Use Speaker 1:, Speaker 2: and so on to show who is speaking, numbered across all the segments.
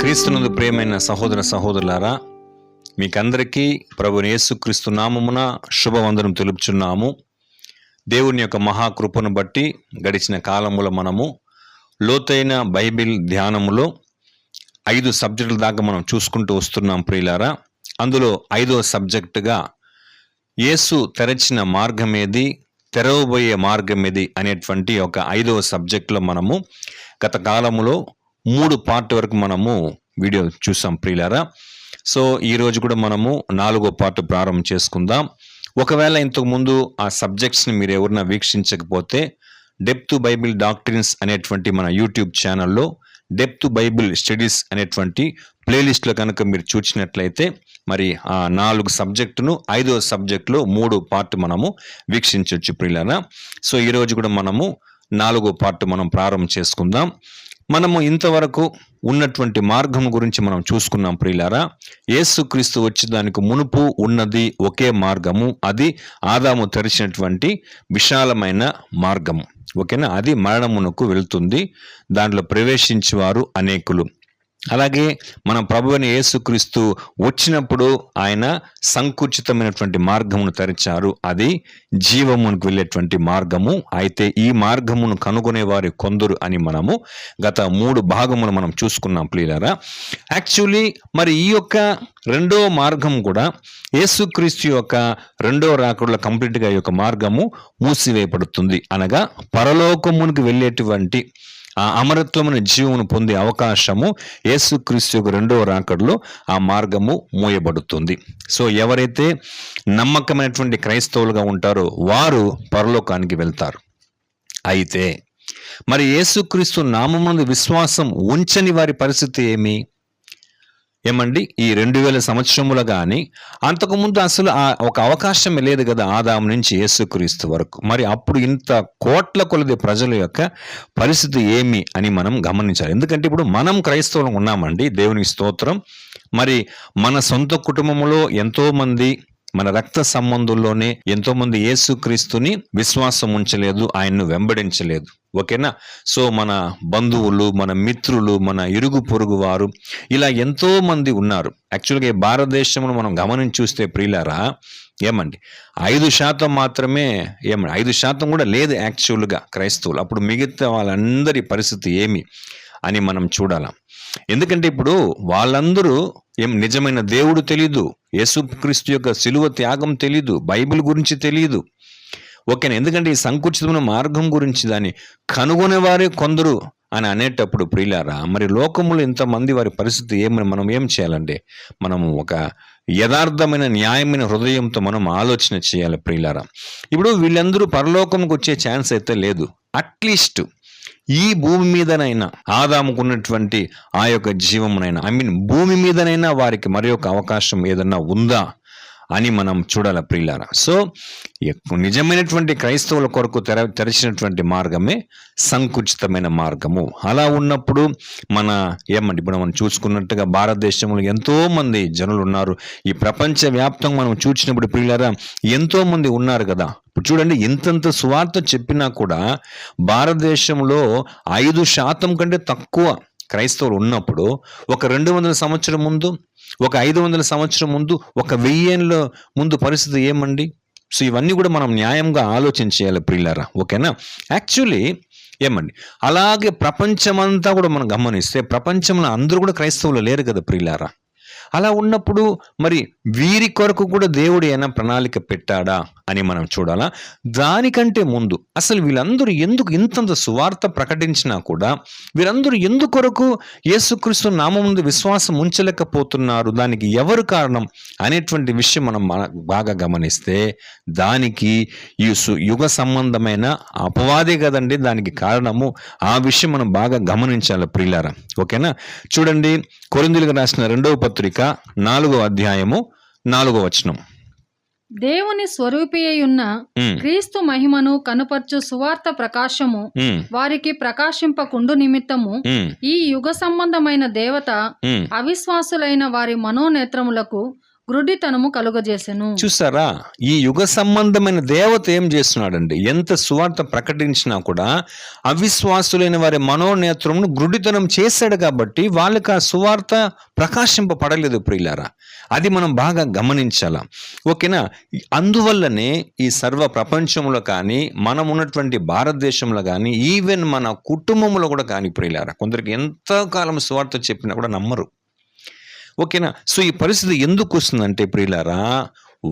Speaker 1: క్రీస్తునందు ప్రియమైన సహోదర సహోదరులారా, మీకందరికీ ప్రభువైన యేసుక్రీస్తు నామమున శుభవందనం తెలుపుచున్నాము. దేవుని యొక్క మహాకృపను బట్టి గడిచిన కాలములో మనము లోతైన బైబిల్ ధ్యానములో 5 సబ్జెక్టుల దాకా మనం చూసుకుంటూ వస్తున్నాం ప్రియులారా. అందులో 5వ సబ్జెక్టుగా యేసు తెరచిన మార్గం ఏది, తెరవబోయే మార్గం ఏది అనేటువంటి ఒక 5వ సబ్జెక్టులో మనము గత కాలములో 3 పార్ట్ వరకు మనము వీడియో చూసాం ప్రియులారా. సో ఈరోజు కూడా మనము 4వ పార్ట్ ప్రారంభం చేసుకుందాం. ఒకవేళ ఇంతకుముందు ఆ సబ్జెక్ట్స్ని మీరు ఎవరైనా వీక్షించకపోతే డెప్త్ బైబిల్ డాక్ట్రిన్స్ అనేటువంటి మన యూట్యూబ్ ఛానల్లో డెప్త్ బైబిల్ స్టడీస్ అనేటువంటి ప్లేలిస్ట్లో కనుక మీరు చూసినట్లయితే మరి ఆ 4 సబ్జెక్టును 5వ సబ్జెక్టులో 3 పార్ట్ మనము వీక్షించవచ్చు ప్రియులారా. సో ఈరోజు కూడా మనము 4వ పార్ట్ మనం ప్రారంభం చేసుకుందాం. మనము ఇంతవరకు ఉన్నటువంటి మార్గం గురించి మనం చూసుకున్నాం ప్రియులారా. యేసుక్రీస్తు వచ్చేదానికి మునుపు ఉన్నది ఒకే మార్గము, అది ఆదాము తెరిచినటువంటి విశాలమైన మార్గము. ఓకేనా, అది మరణమునకు వెళ్తుంది, దాంట్లో ప్రవేశించేవారు అనేకులు. అలాగే మన ప్రభువైన యేసుక్రీస్తు వచ్చినప్పుడు ఆయన సంకుచితమైనటువంటి మార్గమును తెరిచారు, అది జీవమునకు వెళ్ళేటువంటి మార్గము. అయితే ఈ మార్గమును కనుగొనే వారి కొందరు అని మనము గత 3 భాగములు మనం చూసుకున్నాం ప్రియులారా. యాక్చువల్లీ మరి ఈ యొక్క 2వ మార్గం కూడా యేసుక్రీస్తు యొక్క 2వ రాకడలో కంప్లీట్గా ఈ యొక్క మార్గము మూసివేయబడుతుంది. అనగా పరలోకమునికి వెళ్ళేటువంటి ఆ అమరత్వమైన జీవమును పొందే అవకాశము యేసుక్రీస్తు యొక్క 2వ రాకడలో ఆ మార్గము మూయబడుతుంది. సో ఎవరైతే నమ్మకమైనటువంటి క్రైస్తవులుగా ఉంటారో వారు పరలోకానికి వెళ్తారు. అయితే మరి యేసుక్రీస్తు నామమునందు విశ్వాసం ఉంచని వారి పరిస్థితి ఏమండి? ఈ 2000 సంవత్సరములు కానీ అంతకుముందు అసలు ఒక అవకాశమే లేదు కదా, ఆదాము నుంచి యేసుక్రీస్తు వరకు. మరి అప్పుడు ఇంత కోట్ల కొలది ప్రజల యొక్క పరిస్థితి ఏమి అని మనం గమనించాలి. ఎందుకంటే ఇప్పుడు మనం క్రైస్తవులు ఉన్నామండి, దేవునికి స్తోత్రం. మరి మన సొంత కుటుంబంలో ఎంతోమంది, మన రక్త సంబంధుల్లోనే ఎంతోమంది యేసుక్రీస్తుని విశ్వాసం ఉంచలేదు, ఆయన్ను వెంబడించలేదు. ఓకేనా. సో మన బంధువులు, మన మిత్రులు, మన ఇరుగు పొరుగు వారు, ఇలా ఎంతో మంది ఉన్నారు. యాక్చువల్గా భారతదేశంలో మనం గమనించి చూస్తే ప్రియులారా, ఏమండి 5% మాత్రమే, 5% కూడా లేదు యాక్చువల్గా క్రైస్తవులు. అప్పుడు మిగతా వాళ్ళందరి పరిస్థితి ఏమి అని మనం చూడాల. ఎందుకంటే ఇప్పుడు వాళ్ళందరూ నిజమైన దేవుడు తెలీదు, యేసుక్రీస్తు యొక్క శిలువ త్యాగం తెలీదు, బైబిల్ గురించి తెలియదు. ఓకేనా. ఎందుకంటే ఈ సంకుచితమైన మార్గం గురించి దాన్ని కనుగొనేవారే కొందరు అని అనేటప్పుడు ప్రియులారా, మరి లోకములో ఇంతమంది వారి పరిస్థితి ఏమని మనం ఏం చేయాలండి? మనము ఒక యథార్థమైన న్యాయమైన హృదయంతో మనం ఆలోచన చేయాలి ప్రియులారా. ఇప్పుడు వీళ్ళందరూ పరలోకంకి వచ్చే ఛాన్స్ అయితే లేదు. అట్లీస్ట్ ఈ భూమి మీదనైనా ఆదాముకున్నటువంటి ఆ యొక్క జీవమునైనా, భూమి మీదనైనా వారికి మరి ఒక అవకాశం ఏదన్నా ఉందా అని మనం చూడాలి ప్రియులారా. సో నిజమైనటువంటి క్రైస్తవుల కొరకు తెరిచినటువంటి మార్గమే సంకుచితమైన మార్గము. అలా ఉన్నప్పుడు ఇప్పుడు మనం చూసుకున్నట్టుగా భారతదేశంలో ఎంతో మంది జనులు ఉన్నారు. ఈ ప్రపంచ వ్యాప్తంగా మనం చూసినప్పుడు ప్రియులారా ఎంతో మంది ఉన్నారు కదా. ఇప్పుడు చూడండి, ఇంతంత సువార్త చెప్పినా కూడా భారతదేశంలో 5% కంటే తక్కువ క్రైస్తవులు ఉన్నప్పుడు ఒక 200 సంవత్సరం ముందు, ఒక 500 సంవత్సరం ముందు, ఒక 1000 ఏళ్ళ ముందు పరిస్థితి ఏమండి? సో ఇవన్నీ కూడా మనం న్యాయంగా ఆలోచన చేయాలి ప్రియులారా. ఓకేనా. యాక్చువల్లీ అలాగే ప్రపంచమంతా కూడా మనం గమనిస్తే ప్రపంచంలో అందరూ కూడా క్రైస్తవులు లేరు కదా ప్రియులారా. అలా ఉన్నప్పుడు మరి వీరి కొరకు కూడా దేవుడు ఏమైనా ప్రణాళిక పెట్టాడా అని మనం చూడాలా. దానికంటే ముందు అసలు వీళ్ళందరూ ఎందుకు ఇంతంత సువార్త ప్రకటించినా కూడా వీరందరూ ఎందుకొరకు యేసుక్రీస్తు నామమునందు విశ్వాసం ఉంచలేకపోతున్నారు, దానికి ఎవరు కారణం అనేటువంటి విషయం మనం బాగా గమనిస్తే దానికి ఈ యుగ సంబంధమైన అపవాదే కదండి దానికి కారణము. ఆ విషయం మనం బాగా గమనించాలి ప్రియులారా. ఓకేనా. చూడండి, కొరింథీయులకు రాసిన 2వ పత్రిక 4వ అధ్యాయము 4వ వచనం.
Speaker 2: దేవుని స్వరూపియయున్న క్రీస్తు మహిమను కనుపర్చు సువార్త ప్రకాశము వారికి ప్రకాశింపకుండు నిమిత్తము ఈ యుగ సంబంధమైన దేవత అవిశ్వాసులైన వారి మనోనేత్రములకు గ్రుడ్డితనము కలుగజేసెను.
Speaker 1: చూసారా, ఈ యుగ సంబంధమైన దేవత ఏం చేస్తున్నాడండి? ఎంత సువార్త ప్రకటించినా కూడా అవిశ్వాసులైన వారి మనోనేత్రమును గ్రుడ్డితనం చేశాడు కాబట్టి వాళ్ళకి ఆ సువార్త ప్రకాశింపబడలేదు ప్రియులారా. అది మనం బాగా గమనించాలా. ఓకేనా? అందువల్లనే ఈ సర్వ ప్రపంచంలో కానీ, మనం ఉన్నటువంటి భారతదేశంలో కానీ, ఈవెన్ మన కుటుంబంలో కూడా కానీ ప్రియులారా, కొందరికి ఎంతకాలం సువార్త చెప్పినా కూడా నమ్మరు. ఓకేనా? సో ఈ పరిస్థితి ఎందుకు వస్తుందంటే ప్రియులారా,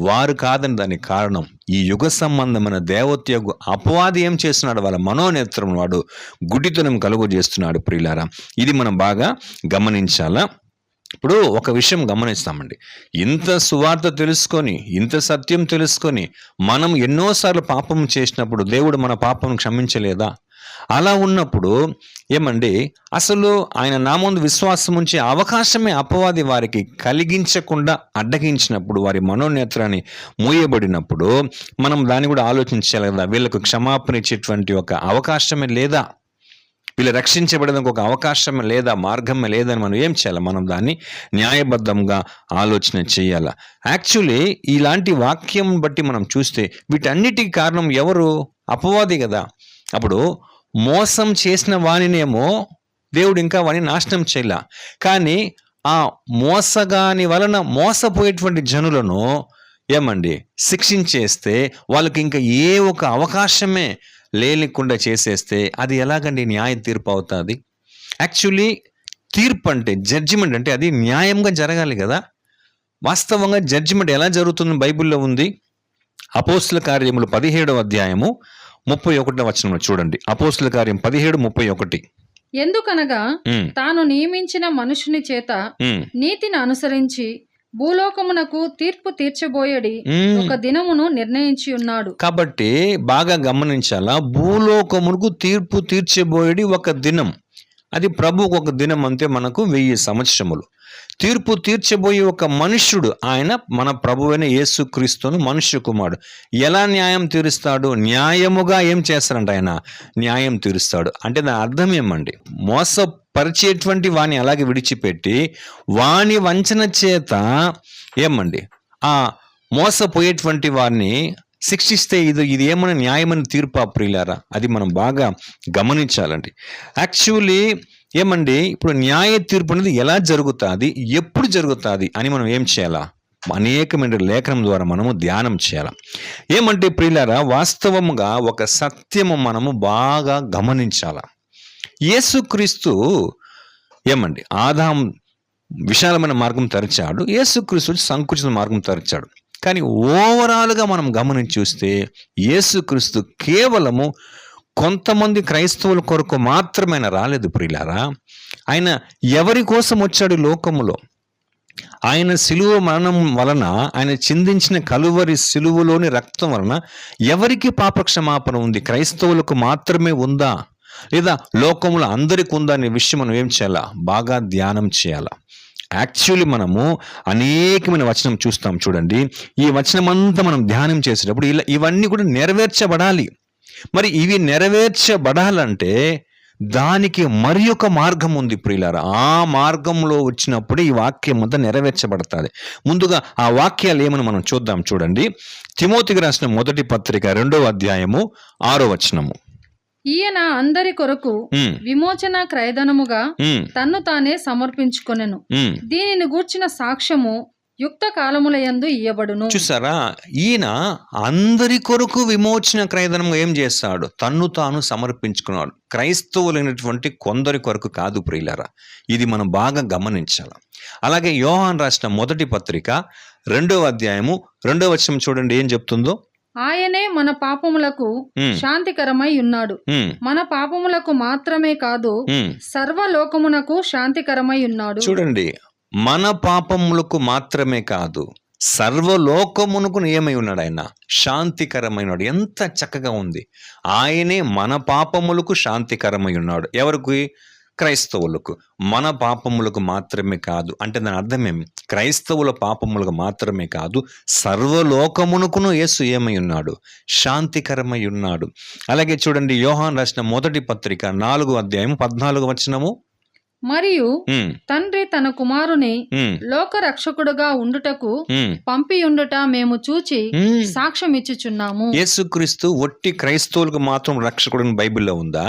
Speaker 1: వారు కాదని దానికి కారణం ఈ యుగ సంబంధమైన దేవత్యగు అపవాది ఏం చేస్తున్నాడు? వాళ్ళ మనోనేత్రం వాడు గుడ్డితనం కలుగు చేస్తున్నాడు ప్రియులారా. ఇది మనం బాగా గమనించాలా. ఇప్పుడు ఒక విషయం గమనిస్తామండి, ఇంత సువార్త తెలుసుకొని, ఇంత సత్యం తెలుసుకొని మనం ఎన్నోసార్లు పాపం చేసినప్పుడు దేవుడు మన పాపం క్షమించలేదా? అలా ఉన్నప్పుడు ఏమండి, అసలు ఆయన నామందు విశ్వాసం ఉంచే అవకాశమే అపవాది వారికి కలిగించకుండా అడ్డగించినప్పుడు, వారి మనోనేత్రాన్ని మూయబడినప్పుడు మనం దాన్ని కూడా ఆలోచించాలి కదా. వీళ్ళకు క్షమాపణ ఇచ్చేటువంటి ఒక అవకాశమే లేదా? వీళ్ళు రక్షించబడడానికి ఒక అవకాశమే లేదా? మార్గమే లేదని మనం ఏం చేయాలి? మనం దాన్ని న్యాయబద్ధంగా ఆలోచన చేయాలి. యాక్చువల్లీ ఇలాంటి వాక్యం బట్టి మనం చూస్తే వీటన్నిటికీ కారణం ఎవరు? అపవాది కదా. అప్పుడు మోసం చేసిన వానినేమో దేవుడు ఇంకా వాడిని నాశనం చేయలే, కానీ ఆ మోసగాని వలన మోసపోయేటువంటి జనులను ఏమండి శిక్షించేస్తే, వాళ్ళకి ఇంకా ఏ ఒక అవకాశమే లేకుండా చేసేస్తే అది ఎలాగండి న్యాయ తీర్పు అవుతుంది? యాక్చువల్లీ తీర్పు అంటే, జడ్జిమెంట్ అంటే అది న్యాయంగా జరగాలి కదా. వాస్తవంగా జడ్జిమెంట్ ఎలా జరుగుతుంది బైబిల్లో ఉంది. అపోస్తుల కార్యములు 17వ అధ్యాయము 31వ వచనంలో చూడండి. అపోస్తుల కార్యం 17:31.
Speaker 2: ఎందుకనగా తాను నియమించిన మనుషుని చేత నీతిని అనుసరించి భూలోకమునకు తీర్పు తీర్చబోయేడి ఒక దినమును నిర్ణయించి ఉన్నాడు.
Speaker 1: కాబట్టి బాగా గమనించాలా, భూలోకమునకు తీర్పు తీర్చబోయేడి ఒక దినం. అది ప్రభువుకు ఒక దినం అంతే, మనకు 1000 సంవత్సరములు. తీర్పు తీర్చబోయే ఒక మనుష్యుడు, ఆయన మన ప్రభువైన యేసుక్రీస్తును మనుష్య కుమారుడు. ఎలా న్యాయం తీరుస్తాడు? న్యాయముగా ఏం చేస్తాడంట? ఆయన న్యాయం తీరుస్తాడు. అంటే దాని అర్థం ఏమండి? మోసపరిచేటువంటి వాణ్ణి అలాగే విడిచిపెట్టి వాని వంచన చేత ఏమండి ఆ మోసపోయేటువంటి వారిని శిక్షిస్తే ఇది ఏమైనా న్యాయమైన తీర్పా ప్రియులారా? అది మనం బాగా గమనించాలండి. యాక్చువల్లీ ఏమండి, ఇప్పుడు న్యాయ తీర్పు అనేది ఎలా జరుగుతుంది, ఎప్పుడు జరుగుతుంది అని మనం ఏం చేయాలా? అనేకమైన లేఖనం ద్వారా మనము ధ్యానం చేయాలి. ఏమంటే ప్రియులారా, వాస్తవముగా ఒక సత్యము మనము బాగా గమనించాల. యేసుక్రీస్తు ఏమండి ఆదాం విశాలమైన మార్గం తెరిచాడు, యేసుక్రీస్తు సంకుచిత మార్గం తెరిచాడు. కానీ ఓవరాల్గా మనం గమనించి చూస్తే యేసుక్రీస్తు కేవలము కొంతమంది క్రైస్తవుల కొరకు మాత్రమే రాలేదు ప్రియులారా. ఆయన ఎవరి కోసం వచ్చాడు లోకములో? ఆయన సిలువ మరణం వలన, ఆయన చిందించిన కలువరి సిలువలోని రక్తం వలన ఎవరికి పాపక్షమాపణ ఉంది? క్రైస్తవులకు మాత్రమే ఉందా, లేదా లోకములో అందరికి ఉందా అనే విషయం మనం ఏం చేయాలా? బాగా ధ్యానం చేయాలా. యాక్చువల్లీ మనము అనేకమైన వచనం చూస్తాం చూడండి. ఈ వచనం అంతా మనం ధ్యానం చేసేటప్పుడు ఇవన్నీ కూడా నెరవేర్చబడాలి. మరి ఇవి నెరవేర్చబడాలంటే దానికి మరి ఒక మార్గం ఉంది ప్రియులారా. ఆ మార్గంలో వచ్చినప్పుడు ఈ వాక్యం అంతా నెరవేర్చబడతాది. ముందుగా ఆ వాక్యాలు ఏమని మనం చూద్దాం చూడండి. తిమోతికి రాసిన మొదటి పత్రిక 2వ అధ్యాయము 6వ వచనము.
Speaker 2: ఈయన అందరి కొరకు విమోచన క్రయధనముగా తన్ను తానే సమర్పించుకొనెను. దీనిని గూర్చిన సాక్ష్యము యుక్త కాలములయందు ఇయ్యబడును.
Speaker 1: చూసారా, ఈయన అందరి కొరకు విమోచన క్రయధనంగా ఏం చేస్తాడు? తన్ను తాను సమర్పించుకున్నాడు. క్రైస్తవులైనటువంటి కొందరి కొరకు కాదు ప్రియులారా. ఇది మనం బాగా గమనించాలి. అలాగే యోహాను రాసిన మొదటి పత్రిక 2వ అధ్యాయము 2వ వచనం చూడండి ఏం చెప్తుందో.
Speaker 2: ఆయనే మన పాపములకు శాంతికరమై ఉన్నాడు. మన పాపములకు మాత్రమే కాదు, సర్వలోకమునకు శాంతికరమై ఉన్నాడు.
Speaker 1: చూడండి, మన పాపములకు మాత్రమే కాదు, సర్వలోకమునకు ఏమై ఉన్నాడు? ఆయన శాంతికరమైనడు. ఎంత చక్కగా ఉంది. ఆయనే మన పాపములకు శాంతికరమై ఉన్నాడు. ఎవరికి? క్రైస్తవులకు. మన పాపములకు మాత్రమే కాదు అంటే దాని అర్థమేమి? క్రైస్తవుల పాపములకు మాత్రమే కాదు, సర్వలోకమునకును యేసు ఏమై ఉన్నాడు? శాంతికరమై ఉన్నాడు. అలాగే చూడండి యోహాను రాసిన మొదటి పత్రిక 4వ అధ్యాయం 14వ వచనము.
Speaker 2: మరియు
Speaker 1: ఉమ్,
Speaker 2: తండ్రి తన కుమారుని
Speaker 1: ఉమ్,
Speaker 2: లోక రక్షకుడుగా ఉండుటకు
Speaker 1: ఉమ్,
Speaker 2: పంపియుండుట మేము చూచి
Speaker 1: ఉమ్.
Speaker 2: సాక్ష్యమిచ్చుచున్నాము.
Speaker 1: యేసుక్రీస్తు ఒట్టి క్రైస్తవులకు మాత్రం రక్షకుడు బైబిల్లో ఉందా?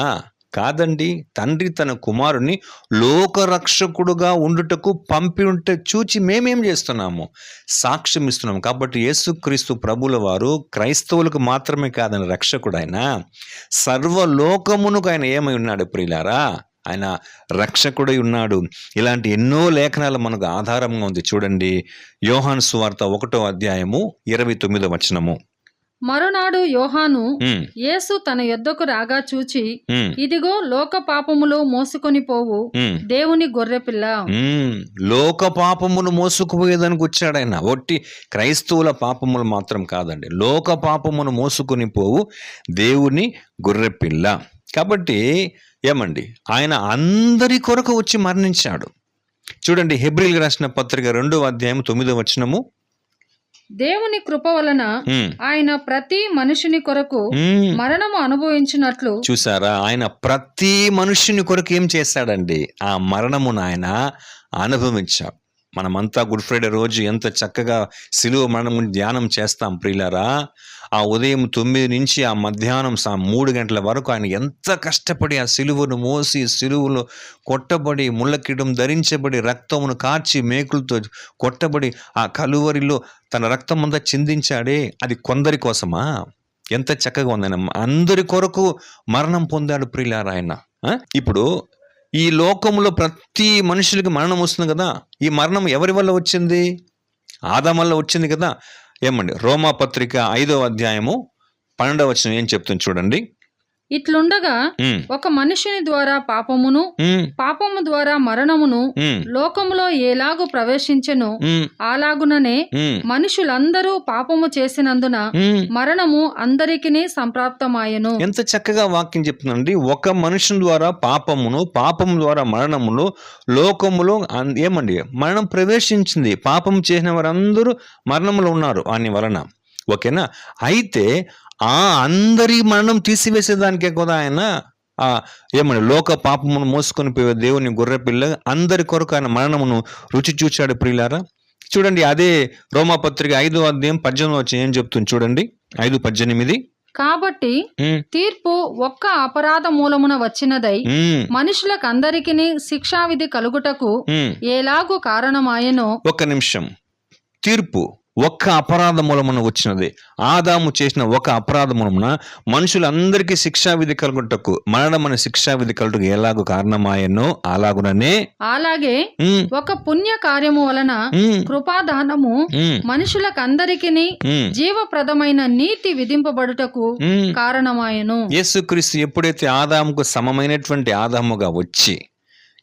Speaker 1: కాదండి. తండ్రి తన కుమారుని లోకరక్షకుడుగా ఉండుటకు పంపి ఉంటే చూచి మేమేం చేస్తున్నాము? సాక్ష్యం ఇస్తున్నాము. కాబట్టి యేసుక్రీస్తు ప్రభుల వారు క్రైస్తవులకు మాత్రమే కాదని రక్షకుడు, ఆయన సర్వలోకమునకు ఆయన ఏమై ఉన్నాడు ప్రియులారా? ఆయన రక్షకుడై ఉన్నాడు. ఇలాంటి ఎన్నో లేఖనాలు మనకు ఆధారంగా ఉంది. చూడండి, యోహాను సువార్త 1వ అధ్యాయము 29వ వచనము.
Speaker 2: మరునాడు యోహాను
Speaker 1: ఉమ్,
Speaker 2: యేసు తన యొద్దకు రాగా చూచి,
Speaker 1: ఉమ్,
Speaker 2: ఇదిగో లోక పాపములు మోసుకొని పోవు
Speaker 1: ఉమ్.
Speaker 2: దేవుని గొర్రెపిల్ల.
Speaker 1: లోక పాపమును మోసుకుపోయేదానికి వచ్చాడు ఆయన. ఒట్టి క్రైస్తవుల పాపములు మాత్రం కాదండి, లోక పాపమును మోసుకుని పోవు దేవుని గొర్రెపిల్ల. కాబట్టి ఏమండి, ఆయన అందరి కొరకు వచ్చి మరణించాడు. చూడండి, హెబ్రీయులకు రాసిన పత్రిక 2వ అధ్యాయం 9వ వచనము.
Speaker 2: దేవుని కృప వలన
Speaker 1: ఉమ్,
Speaker 2: ఆయన ప్రతి మనుషుని కొరకు
Speaker 1: ఉమ్.
Speaker 2: మరణము అనుభవించినట్లు.
Speaker 1: చూసారా, ఆయన ప్రతి మనుష్యుని కొరకు ఏం చేశాడండి? ఆ మరణమును ఆయన అనుభవించాడు. మనమంతా గుడ్ ఫ్రైడే రోజు ఎంత చక్కగా సిలువ మరణం గురించి ధ్యానం చేస్తాం ప్రియులారా. ఆ ఉదయం 9 నుంచి ఆ మధ్యాహ్నం 3 గంటల వరకు ఆయన ఎంత కష్టపడి ఆ సిలువను మోసి, సిలువలో కొట్టబడి, ముళ్ళకిడం ధరించబడి, రక్తమును కార్చి మేకులతో కొట్టబడి ఆ కలువరిలో తన రక్తం అంతా చిందించాడే, అది కొందరి కోసమా? ఎంత చక్కగా ఉందన్న, అందరి కొరకు మరణం పొందాడు ప్రియులారా ఆయన. ఇప్పుడు ఈ లోకంలో ప్రతి మనుషులకి మరణం వస్తుంది కదా. ఈ మరణం ఎవరి వల్ల వచ్చింది? ఆదాం వల్ల వచ్చింది కదా. ఏమండి, రోమా పత్రిక 5వ అధ్యాయము 12వ వచనం ఏం చెప్తుంది చూడండి.
Speaker 2: ఇట్లుండగా
Speaker 1: ఉమ్,
Speaker 2: ఒక మనుషుని ద్వారా పాపమును,
Speaker 1: ఉమ్,
Speaker 2: పాపము ద్వారా మరణమును
Speaker 1: ఉమ్,
Speaker 2: లోకములో ఎలాగు ప్రవేశించెను,
Speaker 1: ఉమ్,
Speaker 2: అలాగుననే
Speaker 1: ఉమ్,
Speaker 2: మనుషులందరూ పాపము చేసినందున
Speaker 1: ఉమ్.
Speaker 2: మరణము అందరికిని సంప్రాప్తమాయెను.
Speaker 1: ఎంత చక్కగా వాక్యం చెప్తుందండి. ఒక మనుషుని ద్వారా పాపమును, పాపము ద్వారా మరణమును లోకములో ఏమండి మరణం ప్రవేశించింది. పాపం చేసిన వారందరూ మరణములో ఉన్నారు వాని వలన. ఓకేనా? అయితే ఆ అందరి మరణం తీసివేసేదానికే కదా ఆయన ఏమని లోక పాపమును మోసుకొని పోయే దేవుని గొర్రెపిల్ల అందరి కొరకు ఆయన మరణమును రుచి చూచాడు ప్రియులారా. చూడండి, అదే రోమాపత్రిక 5వ అధ్యాయం 18వ వచనం ఏం చెప్తుంది చూడండి. 5:18.
Speaker 2: కాబట్టి తీర్పు ఒక్క అపరాధ మూలమున వచ్చినదై మనుషులకందరికిని శిక్షావిధి కలుగుటకు ఎలాగూ కారణమాయెనో.
Speaker 1: ఒక్క నిమిషం. తీర్పు ఒక్క అపరాధ మూలమున వచ్చినది. ఆదాము చేసిన ఒక అపరాధ మూలమున మనుషులందరికీ శిక్షావిధి కలుగుటకు, మరణం అనే శిక్షావిధి కలుగుటకు ఎలాగూ కారణమాయనో అలాగే
Speaker 2: ఒక పుణ్య కార్యము వలన కృపాదానము మనుషులకందరికిని జీవప్రదమైన నీతి విధింపబడుటకు కారణమాయను.
Speaker 1: యేసుక్రీస్తు ఎప్పుడైతే ఆదాముకు సమమైనటువంటి ఆదాముగా వచ్చి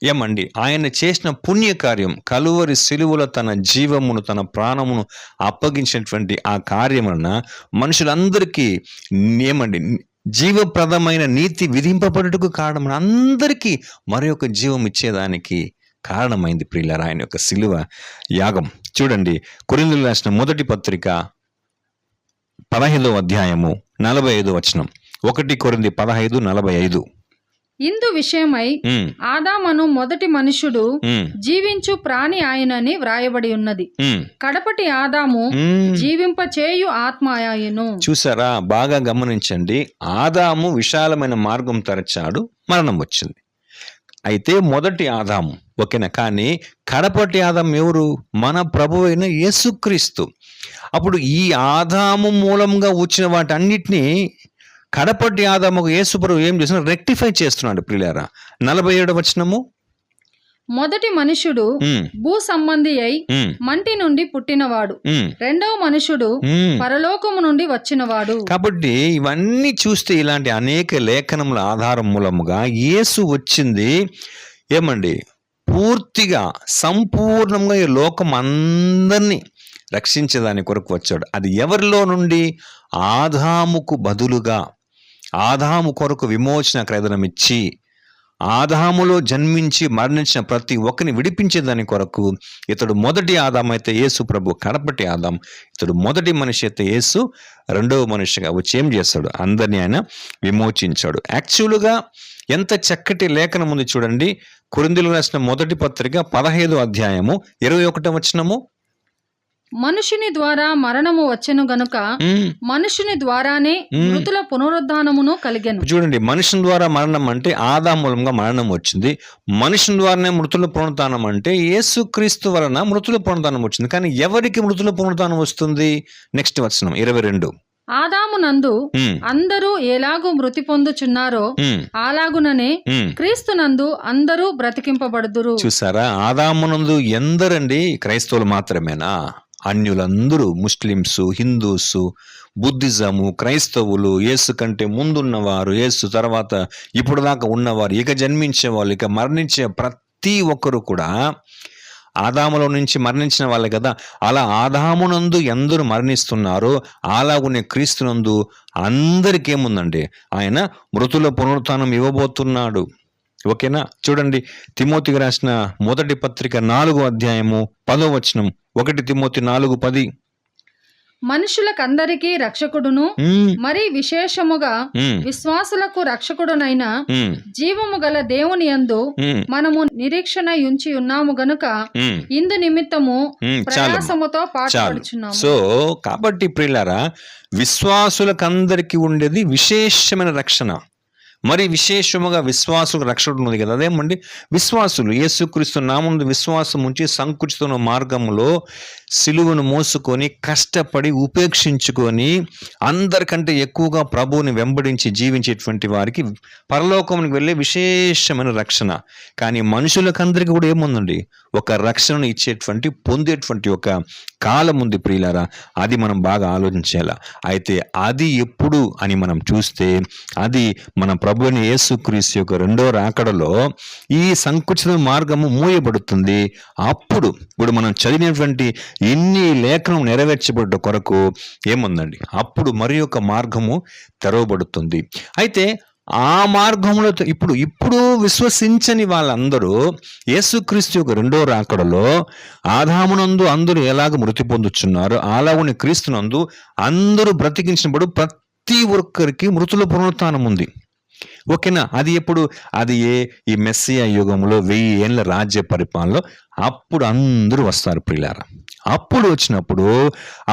Speaker 1: ఏమండి ఆయన చేసిన పుణ్యకార్యం, కలువరి సిలువలో తన జీవమును, తన ప్రాణమును అప్పగించినటువంటి ఆ కార్యం వలన మనుషులందరికీ ఏమండి జీవప్రదమైన నీతి విధింపబడుటకు కారణం, అందరికీ మరి ఒక జీవం ఇచ్చేదానికి కారణమైంది ప్రియులారా ఆయన యొక్క సిలువ యాగం. చూడండి, కొరింథీయులకు రాసిన మొదటి పత్రిక 15వ అధ్యాయము 45వ వచనం. 1 కొరింథీ 15:45.
Speaker 2: ఇందు విషయమై ఆదామను మొదటి మనుషుడు జీవించు ప్రాణి ఆయనని వ్రాయబడి ఉన్నది. కడపటి ఆదాము జీవింపచేయు ఆత్మ ఆయను.
Speaker 1: చూసారా, బాగా గమనించండి. ఆదాము విశాలమైన మార్గం తెరచాడు, మరణం వచ్చింది. అయితే మొదటి ఆదాము ఓకేనా, కానీ కడపటి ఆదాము ఎవరు? మన ప్రభువైన యేసుక్రీస్తు. అప్పుడు ఈ ఆదాము మూలంగా వచ్చిన వాటన్నిటినీ కడపటి ఆదాముకు యేసుప్రభు ఏం చేస్తున్నా రెక్టిఫై చేస్తున్నాడు ప్రియులారా. 47వ వచనము.
Speaker 2: మొదటి మనుషుడు భూ సంబంధి అయి మంటి నుండి పుట్టినవాడు, రెండవ మనుషుడు పరలోకము నుండి వచ్చినవాడు.
Speaker 1: కాబట్టి ఇవన్నీ చూస్తే ఇలాంటి అనేక లేఖనముల ఆధారం మూలముగా యేసు వచ్చింది ఏమండి పూర్తిగా సంపూర్ణంగా ఈ లోకం అందరినీ రక్షించేదాని కొరకు వచ్చాడు. అది ఎవరిలో నుండి? ఆదాముకు బదులుగా ఆదాము కొరకు విమోచన క్రయధనం ఇచ్చి ఆదాములో జన్మించి మరణించిన ప్రతి ఒక్కరిని విడిపించేదాని కొరకు ఇతడు మొదటి ఆదాం అయితే యేసు ప్రభు కడపటి ఆదాం. ఇతడు మొదటి మనిషి అయితే యేసు రెండవ మనిషిగా వచ్చి ఏం చేస్తాడు? అందరినీ ఆయన విమోచించాడు. యాక్చువల్గా ఎంత చక్కటి లేఖనం ఉంది చూడండి. కొరింథీయులకు రాసిన మొదటి పత్రిక 15వ అధ్యాయము 21వ వచనము.
Speaker 2: మనుషుని ద్వారా మరణము వచ్చెను గనుక మనుషుని ద్వారానే మృతుల పునరుద్ధానమును కలిగెను.
Speaker 1: చూడండి, మనుషుని ద్వారా మరణం అంటే ఆదాము మూలంగా మరణం వచ్చింది. మనుషుని ద్వారానే మృతుల పునరుద్ధానం అంటే యేసుక్రీస్తు వలన మృతుల పునరుద్ధానం వచ్చింది. కానీ ఎవరికి మృతుల పునరుద్ధానం వస్తుంది? నెక్స్ట్ వచనం 22.
Speaker 2: ఆదామునందు అందరూ ఎలాగూ మృతి పొందుచున్నారో అలాగుననే క్రీస్తునందు అందరూ బ్రతికింపబడుదురు.
Speaker 1: చూసారా, ఆదామునందు ఎందరండి? క్రైస్తవులు మాత్రమేనా? అన్యులందరూ, ముస్లిమ్స్, హిందూస్, బుద్ధిజము, క్రైస్తవులు, యేసు కంటే ముందున్నవారు, యేసు తర్వాత ఇప్పుడు దాకా ఉన్నవారు, ఇక జన్మించే వాళ్ళు, ఇక మరణించే ప్రతి ఒక్కరు కూడా ఆదాములో నుంచి మరణించిన వాళ్ళే కదా. అలా ఆదామునందు ఎందరు మరణిస్తున్నారో అలాగునే క్రీస్తునందు అందరికీ ఏముందండి? ఆయన మృతుల పునరుత్థానం ఇవ్వబోతున్నాడు. ఓకేనా? చూడండి, తిమోతికి రాసిన మొదటి పత్రిక 4వ అధ్యాయము 10వ వచనం. 1 తిమోతి 4:10.
Speaker 2: మనుషులకందరికీ రక్షకుడును మరి విశేషముగా విశ్వాసులకు రక్షకుడునైన జీవము గల దేవుని యందు మనము నిరీక్షణ ఉంచి ఉన్నాము గనుక ఇందు నిమిత్తము ప్రయాసముతో పాటుపడుచున్నాము.
Speaker 1: సో కాబట్టి ప్రియులారా, విశ్వాసులకందరికీ ఉండేది విశేషమైన రక్షణ. మరి విశేషముగా విశ్వాసులకు రక్షణ ఉంది కదా. అదేమండి, విశ్వాసులు యేసుక్రీస్తు నామమున విశ్వాసం ఉంచి సంకుచిత మార్గములో సిలువను మోసుకొని కష్టపడి ఉపేక్షించుకొని అందరికంటే ఎక్కువగా ప్రభువుని వెంబడించి జీవించేటువంటి వారికి పరలోకమునికి వెళ్ళే విశేషమైన రక్షణ. కానీ మనుషులకందరికీ కూడా ఏముందండి? ఒక రక్షణను ఇచ్చేటువంటి పొందేటువంటి ఒక కాలం ఉంది ప్రియులారా. అది మనం బాగా ఆలోచించాల. అయితే అది ఎప్పుడు అని మనం చూస్తే అది మన ప్రభువుని యేసుక్రీస్తు యొక్క 2వ రాకడలో ఈ సంకుచిత మార్గము మూయబడుతుంది. అప్పుడు ఇప్పుడు మనం చదివినటువంటి ఇన్ని లేఖనం నెరవేర్చబడ్డ కొరకు ఏముందండి? అప్పుడు మరి ఒక మార్గము తెరవబడుతుంది. అయితే ఆ మార్గంలో ఇప్పుడు విశ్వసించని వాళ్ళందరూ యేసుక్రీస్తు యొక్క 2వ రాకడలో ఆదామునందు అందరూ ఎలాగ మృతి పొందుచున్నారు అలాగనే క్రీస్తునందు అందరూ బ్రతికించినప్పుడు ప్రతి ఒక్కరికి మృతుల పునరుత్థానం ఉంది. ఓకేనా? అది ఎప్పుడు? అది ఈ మెస్సియా యుగంలో 1000 ఏళ్ళ రాజ్య పరిపాలనలో అప్పుడు అందరూ వస్తారు ప్రియులారా. అప్పుడు వచ్చినప్పుడు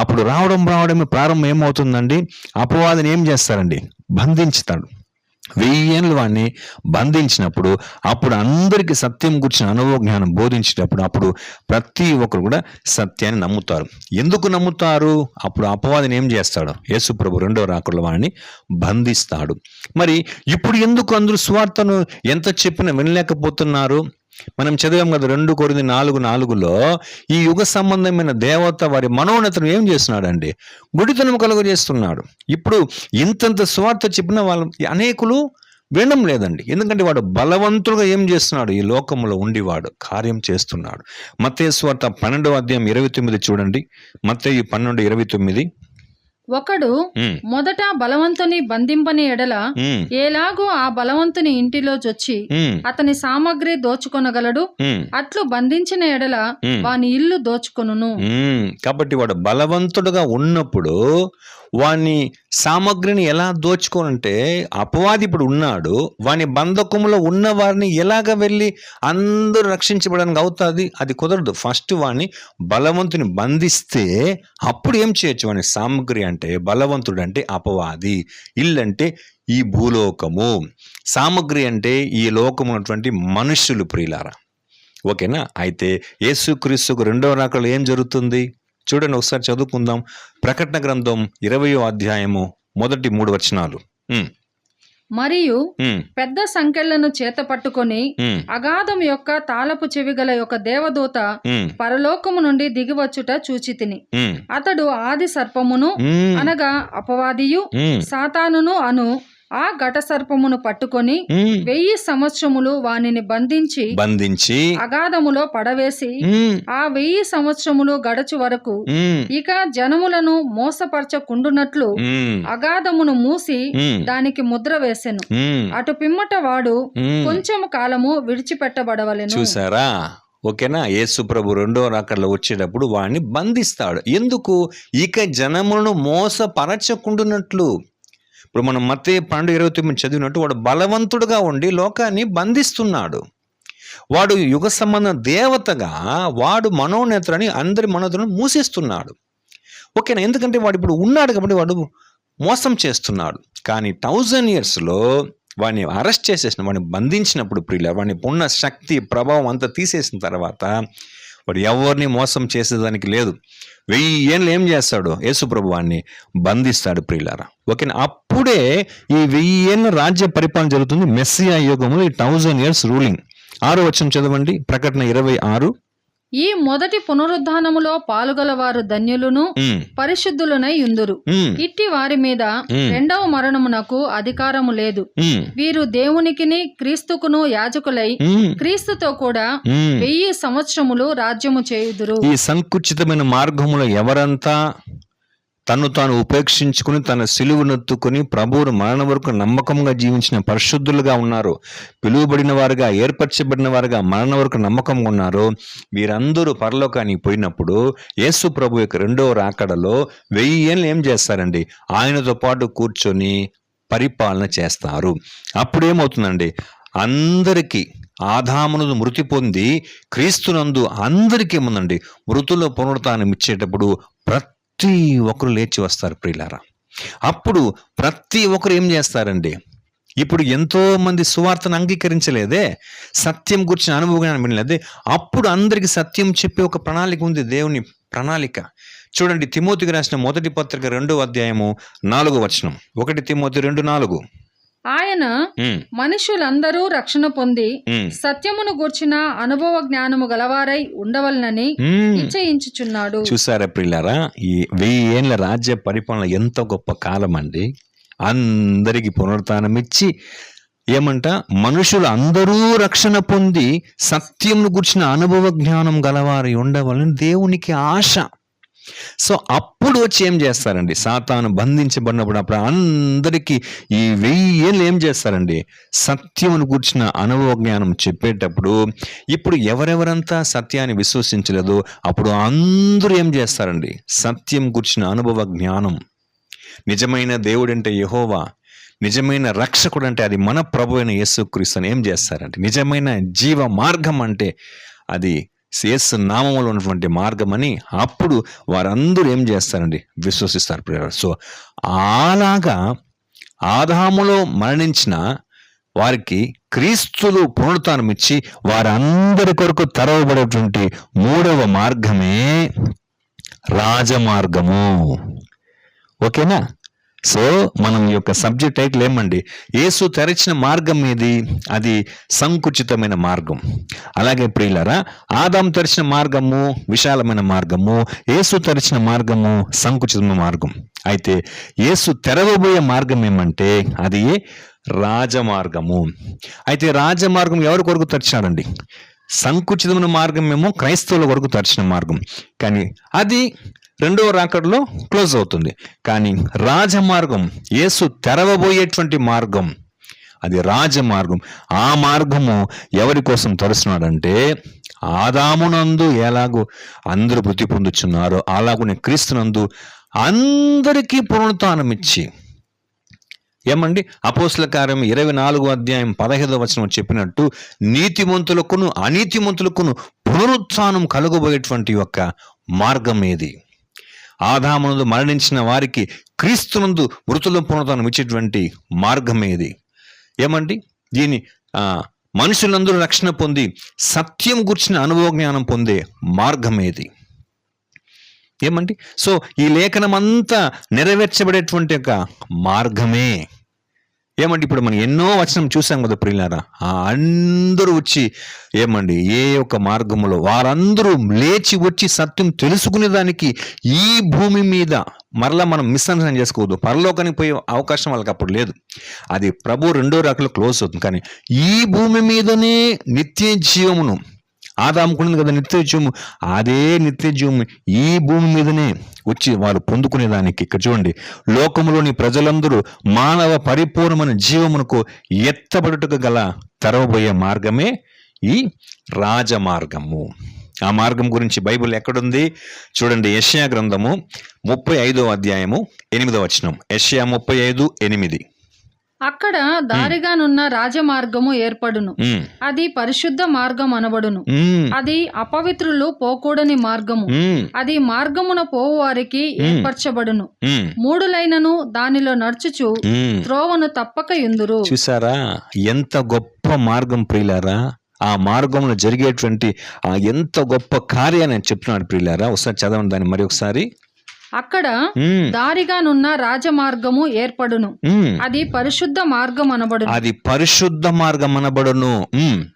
Speaker 1: అప్పుడు రావడమే ప్రారంభం ఏమవుతుందండి? అపవాదిని ఏం చేస్తారండి? బంధించుతాడు. 1000 ఏళ్ళు వాడిని బంధించినప్పుడు అప్పుడు అందరికీ సత్యం గురించిన అనుభవ జ్ఞానం బోధించేటప్పుడు అప్పుడు ప్రతి ఒక్కరు కూడా సత్యాన్ని నమ్ముతారు. ఎందుకు నమ్ముతారు? అప్పుడు అపవాదిని ఏం చేస్తాడు? యేసు ప్రభు 2వ రాకడలో వాడిని బంధిస్తాడు. మరి ఇప్పుడు ఎందుకు అందరూ సువార్తను ఎంత చెప్పినా వినలేకపోతున్నారు? మనం చదివాం కదా 2 కొరింథీ 4:4లో ఈ యుగ సంబంధమైన దేవత వారి మనోన్నతను ఏం చేస్తున్నాడండి? గుడితనం కలుగజేస్తున్నాడు. ఇప్పుడు ఇంతంత సువార్త చెప్పిన వాళ్ళు అనేకులు వినడం లేదండి. ఎందుకంటే వాడు బలవంతుడుగా ఏం చేస్తున్నాడు? ఈ లోకంలో ఉండి వాడు కార్యం చేస్తున్నాడు. మత్తయి సువార్త 12వ అధ్యాయం 29 చూడండి. మత్తయి 12:29.
Speaker 2: ఒకడు మొదట బలవంతుని బంధింపని ఎడల ఎలాగూ ఆ బలవంతుని ఇంటిలో జొచ్చి అతని సామగ్రి దోచుకొనగలడు, అట్లు బంధించిన ఎడల వాని ఇల్లు దోచుకొనును.
Speaker 1: కాబట్టి వాడు బలవంతుడుగా ఉన్నప్పుడు వాని సామగ్రిని ఎలా దోచుకోనంటే అపవాది ఇప్పుడు ఉన్నాడు. వాని బంధకములో ఉన్న వారిని ఎలాగ వెళ్ళి అందరూ రక్షించబడానికి అవుతుంది? అది కుదరదు. ఫస్ట్ వాడిని బలవంతుని బంధిస్తే అప్పుడు ఏం చేయొచ్చు? వాని సామగ్రి అంటే బలవంతుడు అంటే అపవాది, ఇల్లు అంటే ఈ భూలోకము, సామగ్రి అంటే ఈ లోకము ఉన్నటువంటి మనుషులు ప్రియులారా. ఓకేనా? అయితే యేసుక్రీస్తుకు 2వ రాకడలో ఏం జరుగుతుంది? చూడండి, ఒకసారి చదువుకుందాం. ప్రకటన గ్రంథం 20వ అధ్యాయము మొదటి 3 వచనాలు.
Speaker 2: మరియు పెద్ద సంకెళ్లను చేత పట్టుకొని అగాధం యొక్క తాళపు చెవిగల యొక్క దేవదూత పరలోకము నుండి దిగివచ్చుట చూచితిని. అతడు ఆది సర్పమును అనగా అపవాదియు సాతానును అను ఆ ఘట సర్పమును పట్టుకొని 1000 సంవత్సరములు వానిని బంధించి అగాధములో పడవేసి ఆ 1000 సంవత్సరములు గడచు వరకు ఇక జనములను మోసపరచకుండునట్లు అగాధమును మూసి దానికి ముద్ర వేసెను. అటు పిమ్మట వాడు కొంచెము కాలము విడిచిపెట్టబడవలెను.
Speaker 1: చూసారా? ఓకేనా? యేసు ప్రభు 2వ రాకడలో వచ్చేటప్పుడు వాడిని బంధిస్తాడు. ఎందుకు? ఇక జనములను మోసపరచకుండునట్లు. ఇప్పుడు మనం మత్తయి 12:29 చదివినట్టు వాడు బలవంతుడుగా ఉండి లోకాన్ని బంధిస్తున్నాడు. వాడు యుగ సంబంధ దేవతగా వాడు మనోనేత్రాన్ని అందరి మనోనేత్రాన్ని మూసేస్తున్నాడు. ఓకేనా? ఎందుకంటే వాడు ఇప్పుడు ఉన్నాడు కాబట్టి వాడు మోసం చేస్తున్నాడు. కానీ 1000 yearsలో వాడిని అరెస్ట్ చేసేసిన, వాడిని బంధించినప్పుడు ప్రియుల, వాడిని ఉన్న శక్తి ప్రభావం అంతా తీసేసిన తర్వాత వాడు ఎవరిని మోసం చేసేదానికి లేదు. 1000 ఏళ్ళు ఏం చేస్తాడు? యేసుప్రభు వాడిని బంధిస్తాడు ప్రియులారా. ఓకేనా? అప్పుడే ఈ 1000 ఏళ్ళ రాజ్య పరిపాలన జరుగుతుంది. మెస్సియా యుగంలో ఈ 1000 years రూలింగ్. 6వ వచనం చదవండి, ప్రకటన 26.
Speaker 2: ఈ మొదటి పునరుద్ధానములో పాలుగలవారు ధన్యులును పరిశుద్ధులునై యుందురు. ఇట్టి వారి మీద రెండవ మరణమునకు అధికారము లేదు. వీరు దేవునికిని క్రీస్తుకును యాజకులై క్రీస్తుతో కూడా 1000 సంవత్సరములు రాజ్యము చేయుదురు.
Speaker 1: ఈ సంకుచితమైన మార్గములో ఎవరంతా తను తాను ఉపేక్షించుకుని తన సిలువనెత్తుకుని ప్రభువును మరణం వరకు నమ్మకంగా జీవించిన పరిశుద్ధులుగా ఉన్నారు, పిలువబడిన వారుగా, ఏర్పరచబడిన వారుగా మరణం వరకు నమ్మకంగా ఉన్నారు, వీరందరూ పరలోకానికి పోయినప్పుడు యేసు ప్రభు యొక్క రెండవ రాకడలో 1000 ఏళ్ళు ఏం చేస్తారండి? ఆయనతో పాటు కూర్చొని పరిపాలన చేస్తారు. అప్పుడేమవుతుందండి? అందరికీ ఆదామును మృతి పొంది క్రీస్తునందు అందరికీ ఏముందండి? మృతుల పునరుత్థానం ఇచ్చేటప్పుడు ప్రతి ఒక్కరు లేచి వస్తారు ప్రియులారా. అప్పుడు ప్రతి ఒక్కరు ఏం చేస్తారండి? ఇప్పుడు ఎంతో మంది సువార్తను అంగీకరించలేదే, సత్యం గురించి అనుభవం వినలేదే. అప్పుడు అందరికి సత్యం చెప్పే ఒక ప్రణాళిక ఉంది, దేవుని ప్రణాళిక. చూడండి, తిమోతికి రాసిన మొదటి పత్రిక 2వ అధ్యాయము 4వ వచనం. 1 తిమోతి 2:4.
Speaker 2: ఆయన మనుషులందరూ రక్షణ పొంది సత్యమును గూర్చిన అనుభవ జ్ఞానము గలవారై ఉండవలనని నిశ్చయించుచున్నాడు.
Speaker 1: చూసారా ప్రియులారా, ఈ 1000 ఏళ్ళ రాజ్య పరిపాలన ఎంత గొప్ప కాలం అండి. అందరికి పునరుత్థానం ఇచ్చి ఏమంట, మనుషులు అందరూ రక్షణ పొంది సత్యమును గూర్చిన అనుభవ జ్ఞానం గలవారై ఉండవలని దేవునికి ఆశ. సో అప్పుడు వచ్చి ఏం చేస్తారండి? సాతాను బంధించబడినప్పుడు అప్పుడు అందరికీ ఈ 1000 ఏళ్ళు ఏం చేస్తారండి? సత్యమును గూర్చిన అనుభవ జ్ఞానం చెప్పేటప్పుడు ఇప్పుడు ఎవరెవరంతా సత్యాన్ని విశ్వసించలేదో అప్పుడు అందరూ ఏం చేస్తారండి? సత్యం గూర్చిన అనుభవ జ్ఞానం. నిజమైన దేవుడంటే యెహోవా, నిజమైన రక్షకుడు అంటే అది మన ప్రభు అయిన యేసుక్రీస్తుని ఏం చేస్తారంటే, నిజమైన జీవ మార్గం అంటే అది యేసు నామములో ఉన్నటువంటి మార్గం అని అప్పుడు వారందరూ ఏం చేస్తారండి? విశ్వసిస్తారు. సో అలాగా ఆదాములో మరణించిన వారికి క్రీస్తులు పునరుత్థానం ఇచ్చి వారందరి కొరకు తెరవబడేటువంటి 3వ మార్గమే రాజమార్గము. ఓకేనా? సో మనం ఈ యొక్క సబ్జెక్ట్ టైటిల్ ఏమండి? యేసు తెరచిన మార్గం ఏది? అది సంకుచితమైన మార్గం. అలాగే ప్రియులారా, ఆదాము తెరిచిన మార్గము విశాలమైన మార్గము, యేసు తెరిచిన మార్గము సంకుచితమైన మార్గం. అయితే యేసు తెరవబోయే మార్గం ఏమంటే అది రాజమార్గము. అయితే రాజమార్గం ఎవరి కొరకు తెరిచాడండి? సంకుచితమైన మార్గం ఏమో క్రైస్తవుల వరకు తెరిచిన మార్గం, కానీ అది రెండవ రాకడలో క్లోజ్ అవుతుంది. కానీ రాజమార్గం, యేసు తెరవబోయేటువంటి మార్గం, అది రాజమార్గం. ఆ మార్గము ఎవరి కోసం తెరుస్తున్నాడంటే, ఆదామునందు ఎలాగూ అందరూ మృతి పొందుచున్నారో అలాగునే క్రీస్తునందు అందరికీ పునరుత్థానం ఇచ్చి, ఏమండి అపోస్తల కార్యం 24వ అధ్యాయం 15వ వచనం చెప్పినట్టు నీతిమంతులకును అనీతిమంతులకును పునరుత్థానం కలుగబోయేటువంటి యొక్క మార్గం ఏది? ఆదామునందు మరణించిన వారికి క్రీస్తునందు మృతుల పునరుత్థానం ఇచ్చేటువంటి మార్గం ఏది? ఏమండి దీని మనుషులందరూ రక్షణ పొంది సత్యం గుర్చిన అనుభవ జ్ఞానం పొందే మార్గం ఏది? ఏమండి సో ఈ లేఖనం అంతా నెరవేర్చబడేటువంటి యొక్క మార్గమే ఏమండి. ఇప్పుడు మనం ఎన్నో వచనం చూసాం కదా ప్రియులారా, అందరూ వచ్చి ఏమండి ఏ యొక్క మార్గములో వారందరూ లేచి వచ్చి సత్యం తెలుసుకునే దానికి ఈ భూమి మీద మరలా మనం మిస్అండర్స్టాండ్ చేసుకోవద్దు. పరలోకానికి పోయే అవకాశం వాళ్ళకి అప్పుడు లేదు. అది ప్రభు రెండో రాకలో క్లోజ్ అవుతుంది. కానీ ఈ భూమి మీదనే నిత్య జీవమును ఆదాముకున్నది కదా నిత్య జీవము, అదే నిత్య జీవము ఈ భూమి మీదనే వచ్చి వారు పొందుకునేదానికి ఇక్కడ చూడండి, లోకములోని ప్రజలందరూ మానవ పరిపూర్ణమైన జీవమునకు ఎత్తబడుటకు గల తెరవబోయే మార్గమే ఈ రాజమార్గము. ఆ మార్గం గురించి బైబిల్ ఎక్కడుంది చూడండి. యెషయా గ్రంథము 35వ అధ్యాయము 8వ వచనం. యెషయా 35:8.
Speaker 2: అక్కడ దారిగానున్న రాజమార్గము ఏర్పడును, అది పరిశుద్ధ మార్గం అనబడును. అది అపవిత్రులు పోకూడని మార్గము, అది మార్గమున పోవు వారికి ఏర్పరచబడును. 3 లైనను దానిలో నడుచుచు త్రోవను తప్పక యుందురు.
Speaker 1: చూసారా ఎంత గొప్ప మార్గం ప్రియులారా. ఆ మార్గంలో జరిగేటువంటి ఆ ఎంత గొప్ప కార్యాన్ని చెప్తున్నాడు ప్రియులారా. ఒకసారి చదవండి దాన్ని మరి ఒకసారి.
Speaker 2: అక్కడ దారిగానున్న రాజమార్గము ఏర్పడును, అది పరిశుద్ధ మార్గం అనబడును.
Speaker 1: అది పరిశుద్ధ మార్గం అనబడును.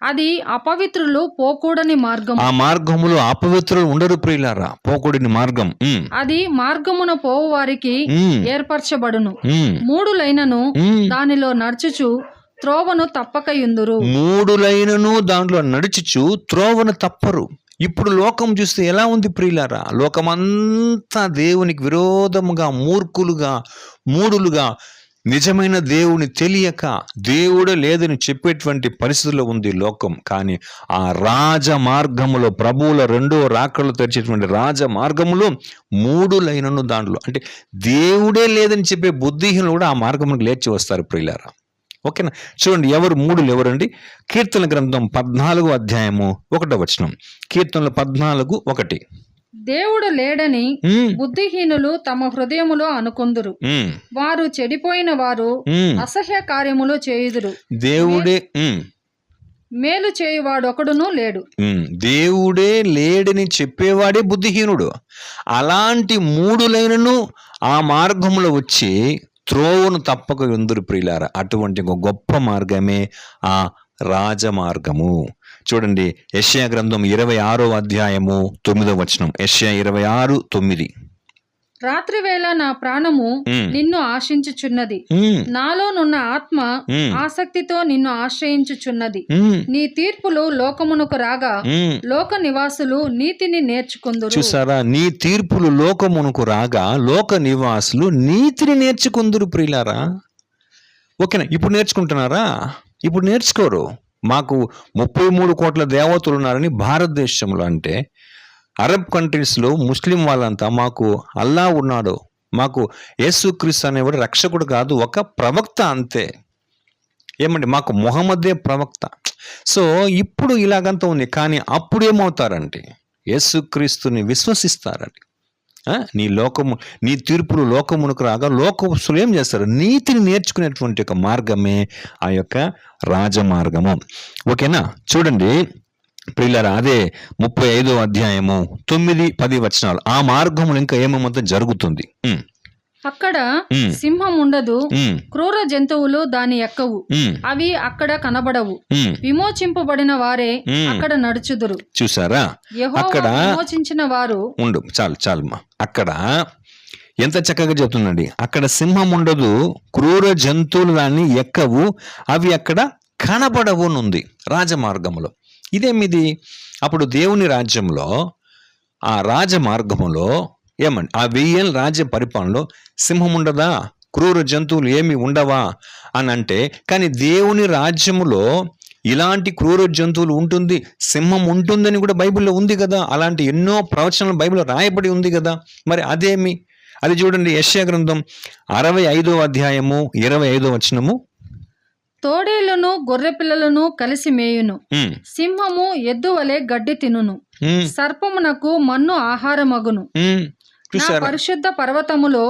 Speaker 2: అది అపవిత్రులు పోకూడని మార్గం.
Speaker 1: ఆ మార్గములో అపవిత్రులు ఉండరు ప్రియులారా, పోకూడని మార్గం.
Speaker 2: అది మార్గమున పోవు వారికి ఏర్పరచబడును. 3 లైనను దానిలో నడుచుచు త్రోవను తప్పక యుందురు.
Speaker 1: 3 లైనను దాంట్లో నడుచుచు త్రోవను తప్పరు. ఇప్పుడు లోకం చూస్తే ఎలా ఉంది ప్రియులారా. లోకమంతా దేవునికి విరోధముగా, మూర్ఖులుగా, మూడులుగా, నిజమైన దేవుని తెలియక దేవుడే లేదని చెప్పేటువంటి పరిస్థితుల్లో ఉంది లోకం. కానీ ఆ రాజ మార్గములో, ప్రభువుల 2వ రాకడలో తెరిచేటువంటి రాజ మార్గములో 3 లైనను దాంట్లో, అంటే దేవుడే లేదని చెప్పే బుద్ధిహీనులు కూడా ఆ మార్గమునికి లేచి వస్తారు ప్రియులారా. ఓకేనా. చూడండి ఎవరు 3 ఎవరండి. కీర్తన గ్రంథం 14వ అధ్యాయము 1వ వచనం. కీర్తనలు 14:1.
Speaker 2: దేవుడు లేడని బుద్ధిహీనులు తమ హృదయములో అనుకొందురు, వారు చెడిపోయిన వారు అసహ్య కార్యములు చేయుదురు.
Speaker 1: దేవుడే
Speaker 2: మేలు చేయువాడొకడును లేడు.
Speaker 1: దేవుడే లేడని చెప్పేవాడే బుద్ధిహీనుడు. అలాంటి 3 లైనను ఆ మార్గంలో వచ్చి త్రోవను తప్పక యుందురు ప్రియులారా. అటువంటి ఒక గొప్ప మార్గమే ఆ రాజమార్గము. చూడండి యెషయా గ్రంథం 26వ అధ్యాయము 9వ వచనం. యెషయా 26:9.
Speaker 2: రాత్రి వేళ నా ప్రాణము నిన్ను ఆశించుచున్నది, నాలోనున్న ఆత్మ ఆసక్తితో నిన్ను ఆశ్రయించుచున్నది. నీ తీర్పులు లోకమునకు రాగా లోక నివాసులు నీతిని నేర్చుకుందురు.
Speaker 1: చూసారా, నీ తీర్పులు లోకమునకు రాగా లోక నివాసులు నీతిని నేర్చుకుందురు ప్రియులారా. ఓకేనా. ఇప్పుడు నేర్చుకుంటున్నారా? ఇప్పుడు నేర్చుకోరు. మాకు 33 కోట్ల దేవతలు ఉన్నారని భారతదేశంలో, అంటే అరబ్ కంట్రీస్లో ముస్లిం వాళ్ళంతా మాకు అల్లా ఉన్నాడు, మాకు యేసుక్రీస్తు అనేవాడు రక్షకుడు కాదు, ఒక ప్రవక్త అంతే. ఏమండి, మాకు మొహమ్మదే ప్రవక్త. సో ఇప్పుడు ఇలాగంతా ఉంది. కానీ అప్పుడు ఏమవుతారంటే యేసుక్రీస్తుని విశ్వసిస్తారండి. నీ తీర్పులు లోకమునకు రాగా లోకస్తులు ఏం చేస్తారు? నీతిని నేర్చుకునేటువంటి ఒక మార్గమే ఆ యొక్క రాజమార్గము. ఓకేనా. చూడండి ప్రియులారా, అదే 35వ అధ్యాయము 9-10 వచనాలు. ఆ మార్గములు ఇంకా ఏమేమంతా జరుగుతుంది.
Speaker 2: అక్కడ సింహం ఉండదు, క్రూర జంతువులు దాని ఎక్కవు, అవి అక్కడ కనబడవు, విమోచింపబడిన వారే అక్కడ నడుచుదురు.
Speaker 1: చూసారా, అక్కడ
Speaker 2: విమోచించిన వారు
Speaker 1: ఉండు. చాలు అక్కడ ఎంత చక్కగా చెప్తుందండి. అక్కడ సింహం ఉండదు, క్రూర జంతువులు దాన్ని ఎక్కవు, అవి అక్కడ కనబడవునుంది రాజమార్గములో. ఇదేమిది? అప్పుడు దేవుని రాజ్యంలో ఆ రాజమార్గములో ఏమండి, ఆ 1000 ఏళ్ళ రాజ్య పరిపాలనలో సింహం ఉండదా, క్రూర జంతువులు ఏమి ఉండవా అని అంటే, కానీ దేవుని రాజ్యములో ఇలాంటి క్రూర జంతువులు ఉంటుంది, సింహం ఉంటుందని కూడా బైబిల్లో ఉంది కదా. అలాంటి ఎన్నో ప్రవచనాలు బైబిల్లో రాయబడి ఉంది కదా. మరి అదేమి? అది చూడండి యెషయా గ్రంథం 65వ అధ్యాయము 25వ వచనము.
Speaker 2: తోడేళ్లను గొర్రె పిల్లలను కలిసి మేయును, సింహము ఎద్దు వలె గడ్డి తినును, సర్పమునకు మన్ను ఆహారమగును. నా పరిశుద్ధ పర్వతములో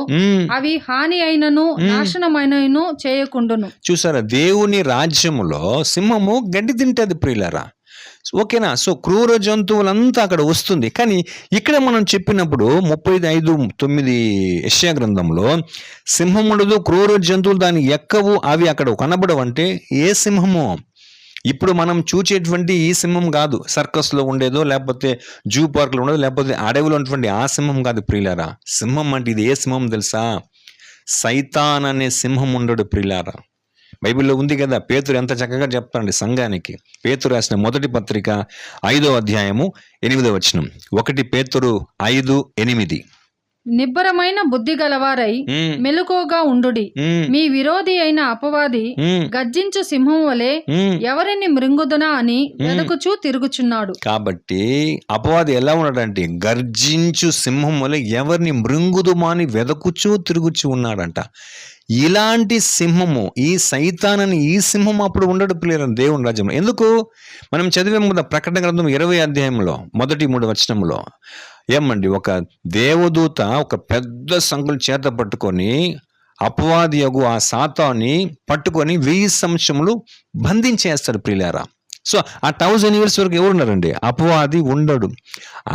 Speaker 2: అవి హాని అయినను నాశనమైనను చేయకుండును.
Speaker 1: చూసారా, దేవుని రాజ్యములో సింహము గడ్డి తింటది ప్రియులారా. ఓకేనా. సో క్రూర జంతువులంతా అక్కడ వస్తుంది. కానీ ఇక్కడ మనం చెప్పినప్పుడు 35:9 యెషయా గ్రంథంలో సింహం ఉండదు, క్రూర జంతువులు దాన్ని ఎక్కవు, అవి అక్కడ కనబడవంటే ఏ సింహము? ఇప్పుడు మనం చూచేటువంటి ఈ సింహం కాదు, సర్కస్లో ఉండేదో లేకపోతే జూ పార్క్లో ఉండేదో లేకపోతే అడవిలో ఉన్నటువంటి ఆ సింహం కాదు ప్రియులారా. సింహం అంటే ఇది ఏ సింహం తెలుసా? సైతాన్ అనే సింహం ఉండడు ప్రియులారా. బైబిల్లో ఉంది కదా. పేతురు ఎంత చక్కగా చెప్తాడండి సంఘానికి. పేతురు రాసిన మొదటి పత్రిక 5వ అధ్యాయము 8వ వచనం. 1 పేతురు 5:8.
Speaker 2: నిబ్బరమైన బుద్ధి గలవారై మెలకువగా ఉండుడి. మీ విరోధి అయిన అపవాది గర్జించు సింహం వలె ఎవరిని మృంగుదునా అని వెదకుచూ తిరుగుచున్నాడు.
Speaker 1: కాబట్టి అపవాది ఎలా ఉన్నాడంటే గర్జించు సింహం వలె ఎవరిని మృంగుదుమా అని వెదకుచూ తిరుగుచూ ఉన్నాడంట. ఇలాంటి సింహము, ఈ సైతానని ఈ సింహం అప్పుడు ఉండడు పిల్లలు దేవుని రాజ్యంలో. ఎందుకు? మనం చదివే ముందు ప్రకటన గ్రంథం 20 అధ్యాయంలో మొదటి 3 వచనంలో ఏమండి, ఒక దేవదూత ఒక పెద్ద సంకులు చేత పట్టుకొని అపవాది యగు ఆ సాతాన్ని పట్టుకొని 1000 సంవత్సరములు బంధించేస్తాడు ప్రియులారా. సో ఆ 1000 years వరకు ఎవరున్నారండి? అపవాది ఉండడు.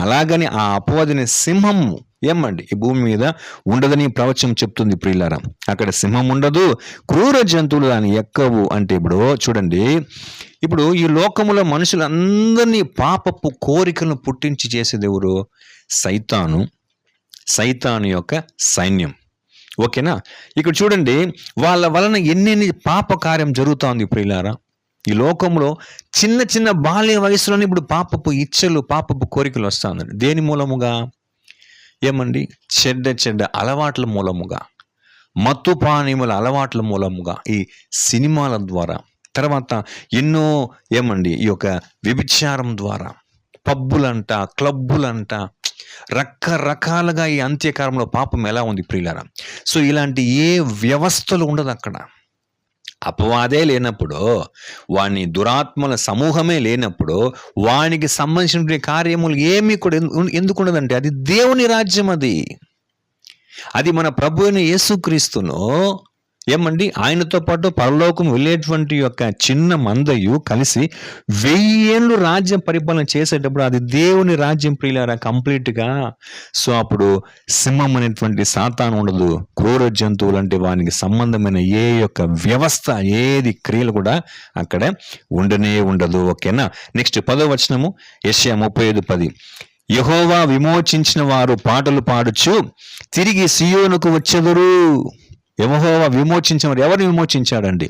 Speaker 1: అలాగని ఆ అపవాదిని సింహము ఏమండి ఈ భూమి మీద ఉండదని ప్రవచనం చెప్తుంది ప్రియులారా. అక్కడ సింహం ఉండదు, క్రూర జంతువులు దాన్ని ఎక్కవు. అంటే ఇప్పుడు చూడండి, ఇప్పుడు ఈ లోకములో మనుషులందరినీ పాపపు కోరికలను పుట్టించి చేసేది ఎవరు? సైతాను, సైతాను యొక్క సైన్యం. ఓకేనా? ఇక్కడ చూడండి, వాళ్ళ వలన ఎన్నెన్ని పాప కార్యం జరుగుతూ ఉంది ప్రియులారా. ఈ లోకంలో చిన్న చిన్న బాల్య వయసులోనే ఇప్పుడు పాపపు ఇచ్చలు, పాపపు కోరికలు వస్తూ ఉందండి. దేని మూలముగా? ఏమండి, చెడ్డ చెడ్డ అలవాట్ల మూలముగా, మత్తుపానీయముల అలవాట్ల మూలముగా, ఈ సినిమాల ద్వారా, తర్వాత ఎన్నో ఏమండి ఈ యొక్క వ్యభిచారం ద్వారా, పబ్బులంట, క్లబ్బులంట, రకరకాలుగా ఈ అంత్యకాలంలో పాపం ఎలా ఉంది ప్రియులారా. సో ఇలాంటి ఏ వ్యవస్థలు ఉండదు అక్కడ. అపవాదే లేనప్పుడు, వాని దురాత్మల సమూహమే లేనప్పుడు, వానికి సంబంధించిన కార్యములు ఏమీ కూడా ఎందుకు ఉండదంటే అది దేవుని రాజ్యం. అది మన ప్రభు అయిన యేసుక్రీస్తును ఏమండి ఆయనతో పాటు పరలోకం వెళ్ళేటువంటి యొక్క చిన్న మందయు కలిసి 1000 ఏళ్ళు రాజ్యం పరిపాలన చేసేటప్పుడు అది దేవుని రాజ్యం ప్రియులారా కంప్లీట్గా. సో అప్పుడు సింహం అనేటువంటి సాతాను ఉండదు, క్రూర జంతువులు అంటే వానికి సంబంధమైన ఏ యొక్క వ్యవస్థ, ఏది క్రియలు కూడా అక్కడ ఉండనే ఉండదు. ఓకేనా? నెక్స్ట్ 10వ వచనము, యెషయా 35:10. యెహోవా విమోచించిన వారు పాటలు పాడుచు తిరిగి సియోనుకు వచ్చెదరు. యెహోవా విమోచించేవారు. ఎవరిని విమోచించాడండి?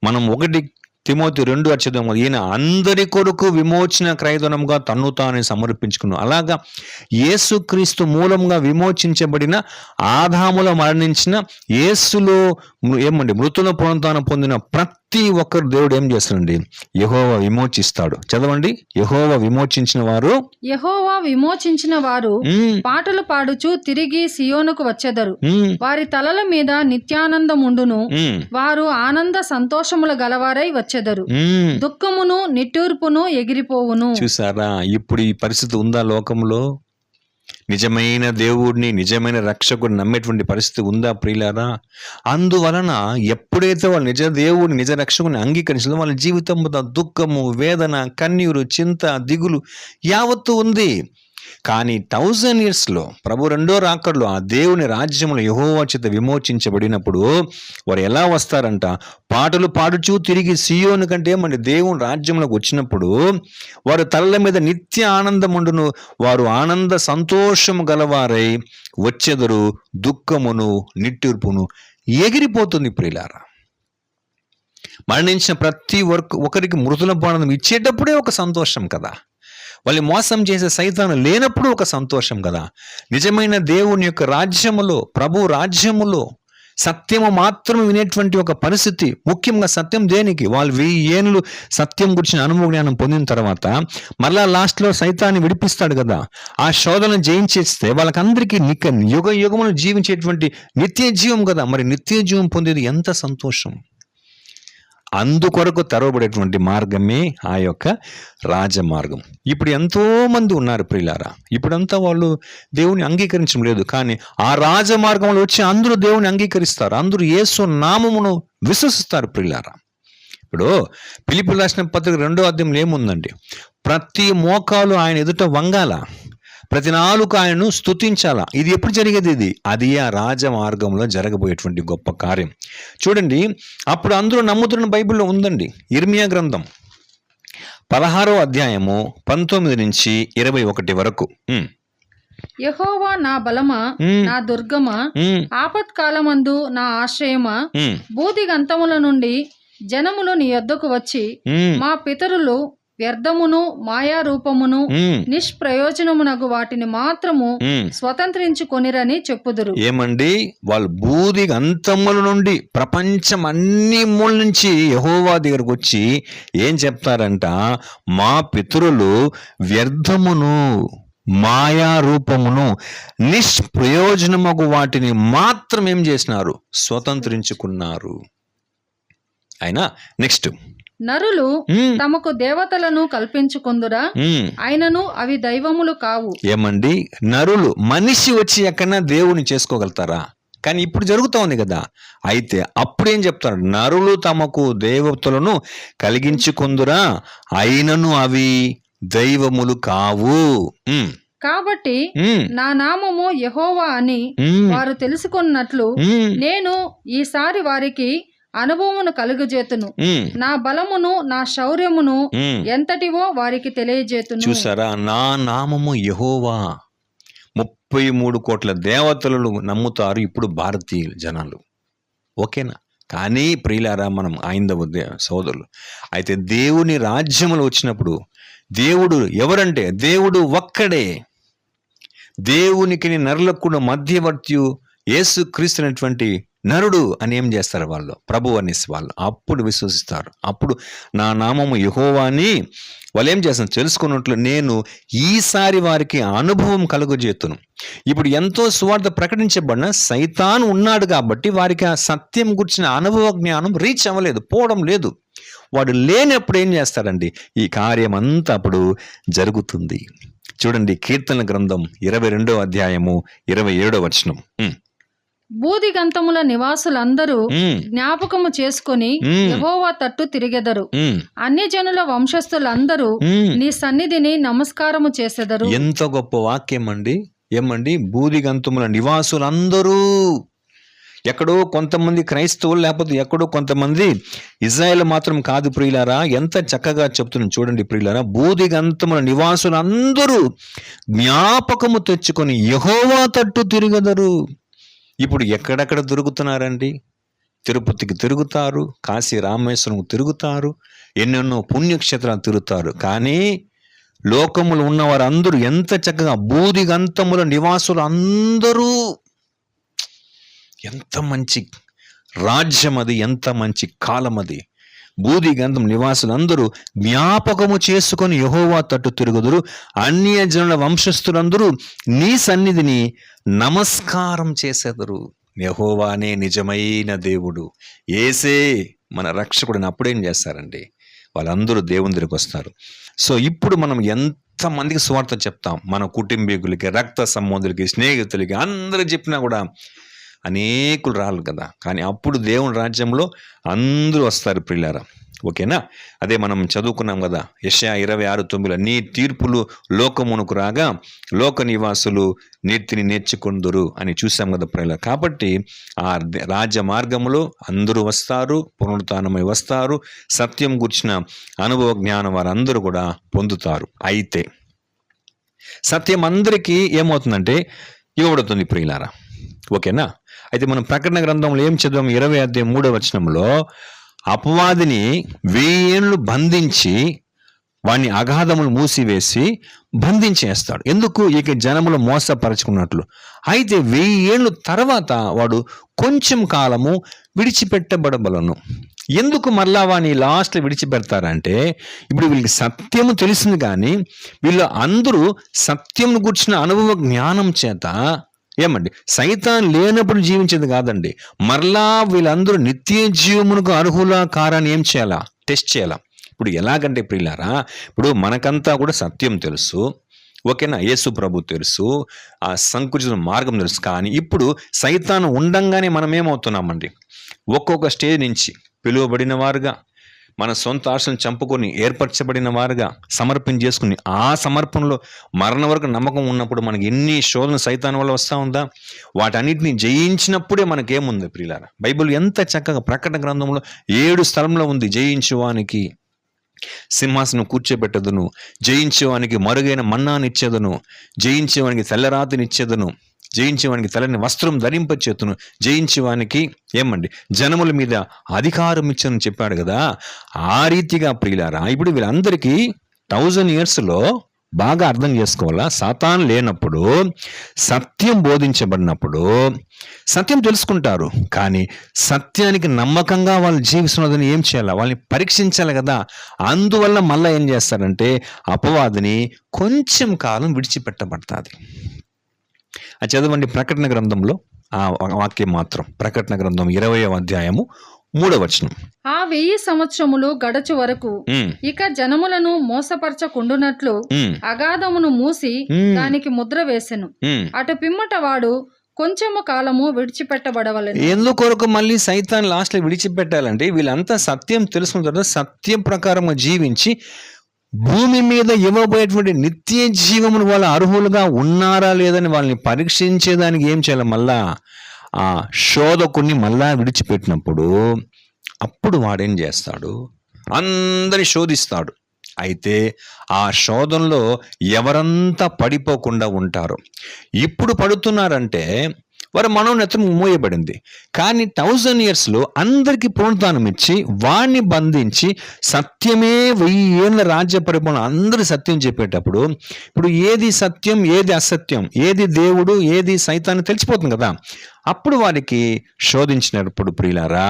Speaker 1: మనం 1 తిమోతి 2 అధ్యాయము, ఈయన అందరి కొరకు విమోచన క్రయధనముగా తన్ను తానే సమర్పించుకున్నాడు. అలాగా యేసుక్రీస్తు మూలంగా విమోచించబడిన, ఆదాములో మరణించిన, యేసులో ఏమండి మృతుల పునరుత్థానం పొందిన ప్రతి ఒక్కరు దేవుడు ఏం చేస్తాడండి? యెహోవా విమోచిస్తాడు. చదవండి, యెహోవా విమోచించిన వారు,
Speaker 2: యెహోవా విమోచించిన వారు పాటలు పాడుచు తిరిగి సియోనుకు వచ్చెదరు. వారి తలల మీద నిత్యానందముండును. వారు ఆనంద సంతోషముల గలవారై వచ్చెదరు. దుఃఖమును నిట్టూర్పును ఎగిరిపోవును.
Speaker 1: చూసారా ఇప్పుడు ఈ పరిస్థితి ఉందా లోకంలో? నిజమైన దేవుడిని, నిజమైన రక్షకుడిని నమ్మేటువంటి పరిస్థితి ఉందా ప్రియులారా? అందువలన ఎప్పుడైతే వాళ్ళు నిజ దేవుడిని, నిజ రక్షకుని అంగీకరించదో వాళ్ళ జీవితం దుఃఖము, వేదన, కన్నీరు, చింత, దిగులు యావత్తు ఉంది. కానీ 1000 yearsలో ప్రభు రెండో రాకడలో ఆ దేవుని రాజ్యంలో యెహోవా చేత విమోచించబడినప్పుడు వారు ఎలా వస్తారంట? పాటలు పాడుచూ తిరిగి సియోను కంటే ఏమండి దేవుని రాజ్యంలోకి వచ్చినప్పుడు వారు తలల మీద నిత్య ఆనందముండును. వారు ఆనంద సంతోషము గలవారై వచ్చెదరు. దుఃఖమును నిట్టూర్పును ఎగిరిపోతుంది ప్రియులారా. మరణించిన ప్రతి ఒక్కరికి మృతుల ఆనందం ఇచ్చేటప్పుడే ఒక సంతోషం కదా. వాళ్ళు మోసం చేసే సైతాను లేనప్పుడు ఒక సంతోషం కదా. నిజమైన దేవుని యొక్క రాజ్యములో, ప్రభు రాజ్యములో సత్యము మాత్రం వినేటువంటి ఒక పరిస్థితి. ముఖ్యంగా సత్యం దేనికి? వాళ్ళు 1000 ఏళ్ళు సత్యం గురించిన అనుభవ జ్ఞానం పొందిన తర్వాత మరలా లాస్ట్లో సైతాన్ని విడిపిస్తాడు కదా. ఆ శోధనను జయించేస్తే వాళ్ళకందరికీ యుగ యుగములు జీవించేటువంటి నిత్య జీవం కదా. మరి నిత్య జీవం పొందేది ఎంత సంతోషం. అందుకొరకు తెరవబడేటువంటి మార్గమే ఆ యొక్క రాజమార్గం. ఇప్పుడు ఎంతో మంది ఉన్నారు ప్రియులారా, ఇప్పుడంతా వాళ్ళు దేవుని అంగీకరించడం లేదు. కానీ ఆ రాజమార్గంలో వచ్చి అందరూ దేవుని అంగీకరిస్తారు, అందరూ యేసు నామమును విశ్వసిస్తారు ప్రియులారా. ఇప్పుడు ఫిలిప్పీయులకు రాసిన పత్రిక 2వ అధ్యాయంలో ఏముందండి? ప్రతి మోకాలు ఆయన ఎదుట వంగాల, ప్రతి నాలుక ఆయనను స్తుతించాలా. ఇది ఎప్పుడు జరిగేది? అది ఆ రాజమార్గంలో జరగబోయేటువంటి గొప్ప కార్యం. చూడండి, అప్పుడు అందరూ నమ్ముతున్న బైబిల్లో ఉందండి. ఇర్మియా గ్రంథం 16వ అధ్యాయము 19 నుంచి 21 వరకు.
Speaker 2: యెహోవా నా బలమా, నా దుర్గమా, ఆపత్కాలమందు నా ఆశ్రయమా, బూదిగంతముల నుండి జనములు నీ యొద్దకు వచ్చి మా పితరులు వ్యర్థమును మాయారూపమును నిష్ప్రయోజనమునగు వాటిని మాత్రము స్వతంత్రించుకొనిరని చెప్పుదురు.
Speaker 1: ఏమండి, వాళ్ళు బూది అంతముల నుండి ప్రపంచం అన్ని మూల నుంచి యెహోవా దగ్గరకు వచ్చి ఏం చెప్తారంట, మా పితరులు వ్యర్థమును మాయారూపమును నిష్ప్రయోజనమగు వాటిని మాత్రం ఏం చేసినారు, స్వతంత్రించుకున్నారు. అయినా నెక్స్ట్,
Speaker 2: నరులు తమకు దేవతలను కల్పించుకొందురా, అయినను అవి దైవములు కావు.
Speaker 1: ఏమండి, నరులు మనిషి వచ్చి ఎక్కడన్నా దేవుని చేసుకోగలుగుతారా? కానీ ఇప్పుడు జరుగుతూ ఉంది కదా. అయితే అప్పుడేం చెప్తారు, నరులు తమకు దేవతలను కలిగించుకొందురా, అయినను అవి దైవములు కావు.
Speaker 2: కాబట్టి నా నామము యెహోవా అని వారు తెలుసుకున్నట్లు నేను ఈసారి వారికి అనుభవమును కలుగజేతును, నా బలమును నా శౌర్యమును ఎంతటివో వారికి తెలియజేతును.
Speaker 1: చూసారా, నా నామము యెహోవా. 33 కోట్ల దేవతలు నమ్ముతారు ఇప్పుడు భారతీయ జనాలు. ఓకేనా? కానీ ప్రియులారా, మనం ఐందవ సోదరులు అయితే దేవుని రాజ్యములు వచ్చినప్పుడు దేవుడు ఎవరంటే దేవుడు ఒక్కడే. దేవునికి నరులకు కూడా మధ్యవర్తి యేసు క్రీస్తునటువంటి నరుడు అని ఏం చేస్తారు వాళ్ళు, ప్రభు అనేసి వాళ్ళు అప్పుడు విశ్వసిస్తారు. అప్పుడు నా నామము యెహోవా అని వాళ్ళు ఏం చేస్తారు తెలుసుకున్నట్లు నేను ఈసారి వారికి అనుభవం కలుగజేతును. ఇప్పుడు ఎంతో సువార్త ప్రకటించబడిన సైతాను ఉన్నాడు కాబట్టి వారికి ఆ సత్యం గురించిన అనుభవ జ్ఞానం రీచ్ అవ్వలేదు, పోవడం లేదు. వాడు లేనప్పుడు ఏం చేస్తాడండి, ఈ కార్యం అంతా అప్పుడు జరుగుతుంది. చూడండి, కీర్తన గ్రంథం 22వ అధ్యాయము 27వ వచనం.
Speaker 2: బూదిగంతముల నివాసులందరూ జ్ఞాపకము చేసుకొని యెహోవా తట్టు తిరిగెదరు, అన్యజనుల వంశస్థులందరూ నీ సన్నిధిని నమస్కారము చేసెదరు.
Speaker 1: ఎంత గొప్ప వాక్యం అండి. ఏమండి, బూదిగంతముల నివాసులందరూ, ఎక్కడో కొంతమంది క్రైస్తవులు, లేకపోతే ఎక్కడో కొంతమంది ఇజ్రాయేల్ మాత్రం కాదు ప్రియులారా. ఎంత చక్కగా చెప్తున్నాను చూడండి ప్రియులారా. బూదిగంతముల నివాసులందరూ జ్ఞాపకము తెచ్చుకొని యెహోవా తట్టు తిరిగెదరు. ఇప్పుడు ఎక్కడెక్కడ తిరుగుతున్నారండి? తిరుపతికి తిరుగుతారు, కాశీ రామేశ్వరం తిరుగుతారు, ఎన్నెన్నో పుణ్యక్షేత్రాలు తిరుగుతారు. కానీ లోకములు ఉన్నవారు అందరూ ఎంత చక్కగా బూదిగంతముల నివాసులు అందరూ, ఎంత మంచి రాజ్యం అది, ఎంత మంచి కాలం అది. బూదిగంధం నివాసులందరూ జ్ఞాపకము చేసుకొని యెహోవా తట్టు తిరుగుదురు, అన్యజనుల వంశస్థులందరూ నీ సన్నిధిని నమస్కారం చేసేదరు. యెహోవానే నిజమైన దేవుడు, యేసే మన రక్షకుడిని. అప్పుడేం చేస్తారండి, వాళ్ళందరూ దేవుని దగ్గరికి వస్తారు. సో ఇప్పుడు మనం ఎంతమందికి సువార్త చెప్తాం, మన కుటుంబీకులకి, రక్త సంబంధులకి, స్నేహితులకి, అందరూ చెప్పినా కూడా అనేకులు రాళ్ళు కదా. కానీ అప్పుడు దేవుని రాజ్యంలో అందరూ వస్తారు ప్రియులారా. ఓకేనా? అదే మనం చదువుకున్నాం కదా, యెషయా 26:9 నీ తీర్పులు లోకమునకు రాగా లోక నివాసులు నీతిని నేర్చుకుందురు అని చూసాం కదా ప్రియులారా. కాబట్టి ఆ రాజ్య మార్గంలో అందరూ వస్తారు, పునరుత్థానమై వస్తారు, సత్యం గురించిన అనుభవ జ్ఞానం వారందరూ కూడా పొందుతారు. అయితే సత్యం అందరికీ ఏమవుతుందంటే ఇవ్వబడుతుంది ప్రియులారా. ఓకేనా? అయితే మనం ప్రకటన గ్రంథంలో ఏం చదివాం, 20:3 వచనంలో అపవాదిని 1000 ఏళ్ళు బంధించి వాడిని అగాధములు మూసివేసి బంధించేస్తాడు. ఎందుకు? ఇక జనములు మోసపరచుకున్నట్లు. అయితే 1000 ఏళ్ళు తర్వాత వాడు కొంచెం కాలము విడిచిపెట్టబడబలను. ఎందుకు మరలా వాడిని లాస్ట్లో విడిచిపెడతారంటే, ఇప్పుడు వీళ్ళకి సత్యము తెలిసింది కానీ వీళ్ళు అందరూ సత్యం గురించిన అనుభవ జ్ఞానం చేత ఏమండి సైతాన్ లేనప్పుడు జీవించేది కాదండి, మరలా వీళ్ళందరూ నిత్య జీవమునకు అర్హుల కారాన్ని ఏం చేయాలా, టెస్ట్ చేయాలా. ఇప్పుడు ఎలాగంటే ప్రియులారా, ఇప్పుడు మనకంతా కూడా సత్యం తెలుసు, ఓకేనా, యేసు ప్రభు తెలుసు, ఆ సంకుచిత మార్గం తెలుసు. కానీ ఇప్పుడు సైతాను ఉండంగానే మనం ఏమవుతున్నామండి, ఒక్కొక్క స్టేజ్ నుంచి పిలువబడిన వారుగా, మన సొంత ఆశలను చంపుకొని ఏర్పరచబడిన వారుగా సమర్పణ చేసుకుని, ఆ సమర్పణలో మరణ వరకు నమ్మకం ఉన్నప్పుడు మనకి ఎన్ని శోధన సైతాన్ వల్ల వస్తూ ఉందా, వాటన్నిటిని జయించినప్పుడే మనకేముంది ప్రియులారా. బైబిల్ ఎంత చక్కగా ప్రకటన గ్రంథంలో 7 స్థలంలో ఉంది, జయించువానికి సింహాసనం కూర్చోబెట్టదును, జయించేవానికి మరుగైన మన్నానిచ్చేదను, జయించేవానికి తెల్లరాతినిచ్చేదను, జయించేవానికి తెల్లని వస్త్రం ధరింపచేతును, జయించేవానికి ఏమండి జనముల మీద అధికారం ఇచ్చని చెప్పాడు కదా. ఆ రీతిగా ప్రియులారా ఇప్పుడు వీళ్ళందరికీ 1000 yearsలో బాగా అర్థం చేసుకోవాలా, సాతాను లేనప్పుడు, సత్యం బోధించబడినప్పుడు సత్యం తెలుసుకుంటారు. కానీ సత్యానికి నమ్మకంగా వాళ్ళు జీవిస్తున్నదని ఏం చేయాలి? వాళ్ళని పరీక్షించాలి కదా. అందువల్ల మళ్ళీ ఏం చేస్తారంటే అపవాదిని కొంచెం కాలం విడిచిపెట్టబడుతుంది. అది చదవండి ప్రకటన గ్రంథంలో ఆ వాక్యం మాత్రం. ప్రకటన గ్రంథం 20వ అధ్యాయము 3వ వచనం.
Speaker 2: ఆ 1000 సంవత్సరములు గడచు వరకు ఇక జనములను మోసపరచకుండునట్లు అగాధమును మూసి దానికి ముద్ర వేసెను. అటు పిమ్మట వాడు కొంచెము కాలము విడిచిపెట్టబడవలెను.
Speaker 1: ఎందుకొరకు మళ్ళీ సైతాన్ లాస్ట్ లో విడిచిపెట్టాలంటే వీళ్ళంతా సత్యం తెలుసుకున్న తర్వాత సత్యం ప్రకారం జీవించి భూమి మీద ఇవ్వబోయేటువంటి నిత్య జీవమును వాళ్ళ అర్హులుగా ఉన్నారా లేదని వాళ్ళని పరీక్షించేదానికి ఏం చేయాలి? మళ్ళా ఆ శోధకుని మళ్ళా విడిచిపెట్టినప్పుడు అప్పుడు వాడేం చేస్తాడు? అందరిని శోధిస్తాడు. అయితే ఆ శోధనలో ఎవరంతా పడిపోకుండా ఉంటారు. ఇప్పుడు పడుతున్నారంటే వారి మనోనేత్రం మూయబడింది. కానీ 1000 yearsలో అందరికీ పునరుద్ధానం ఇచ్చి వాణ్ణి బంధించి సత్యమే 1000 ఏళ్ళ రాజ్య పరిపాలన అందరూ సత్యం చెప్పేటప్పుడు ఇప్పుడు ఏది సత్యం, ఏది అసత్యం, ఏది దేవుడు, ఏది సైతాన్ని తెలిసిపోతుంది కదా. అప్పుడు వారికి శోధించినప్పుడు ప్రియులారా,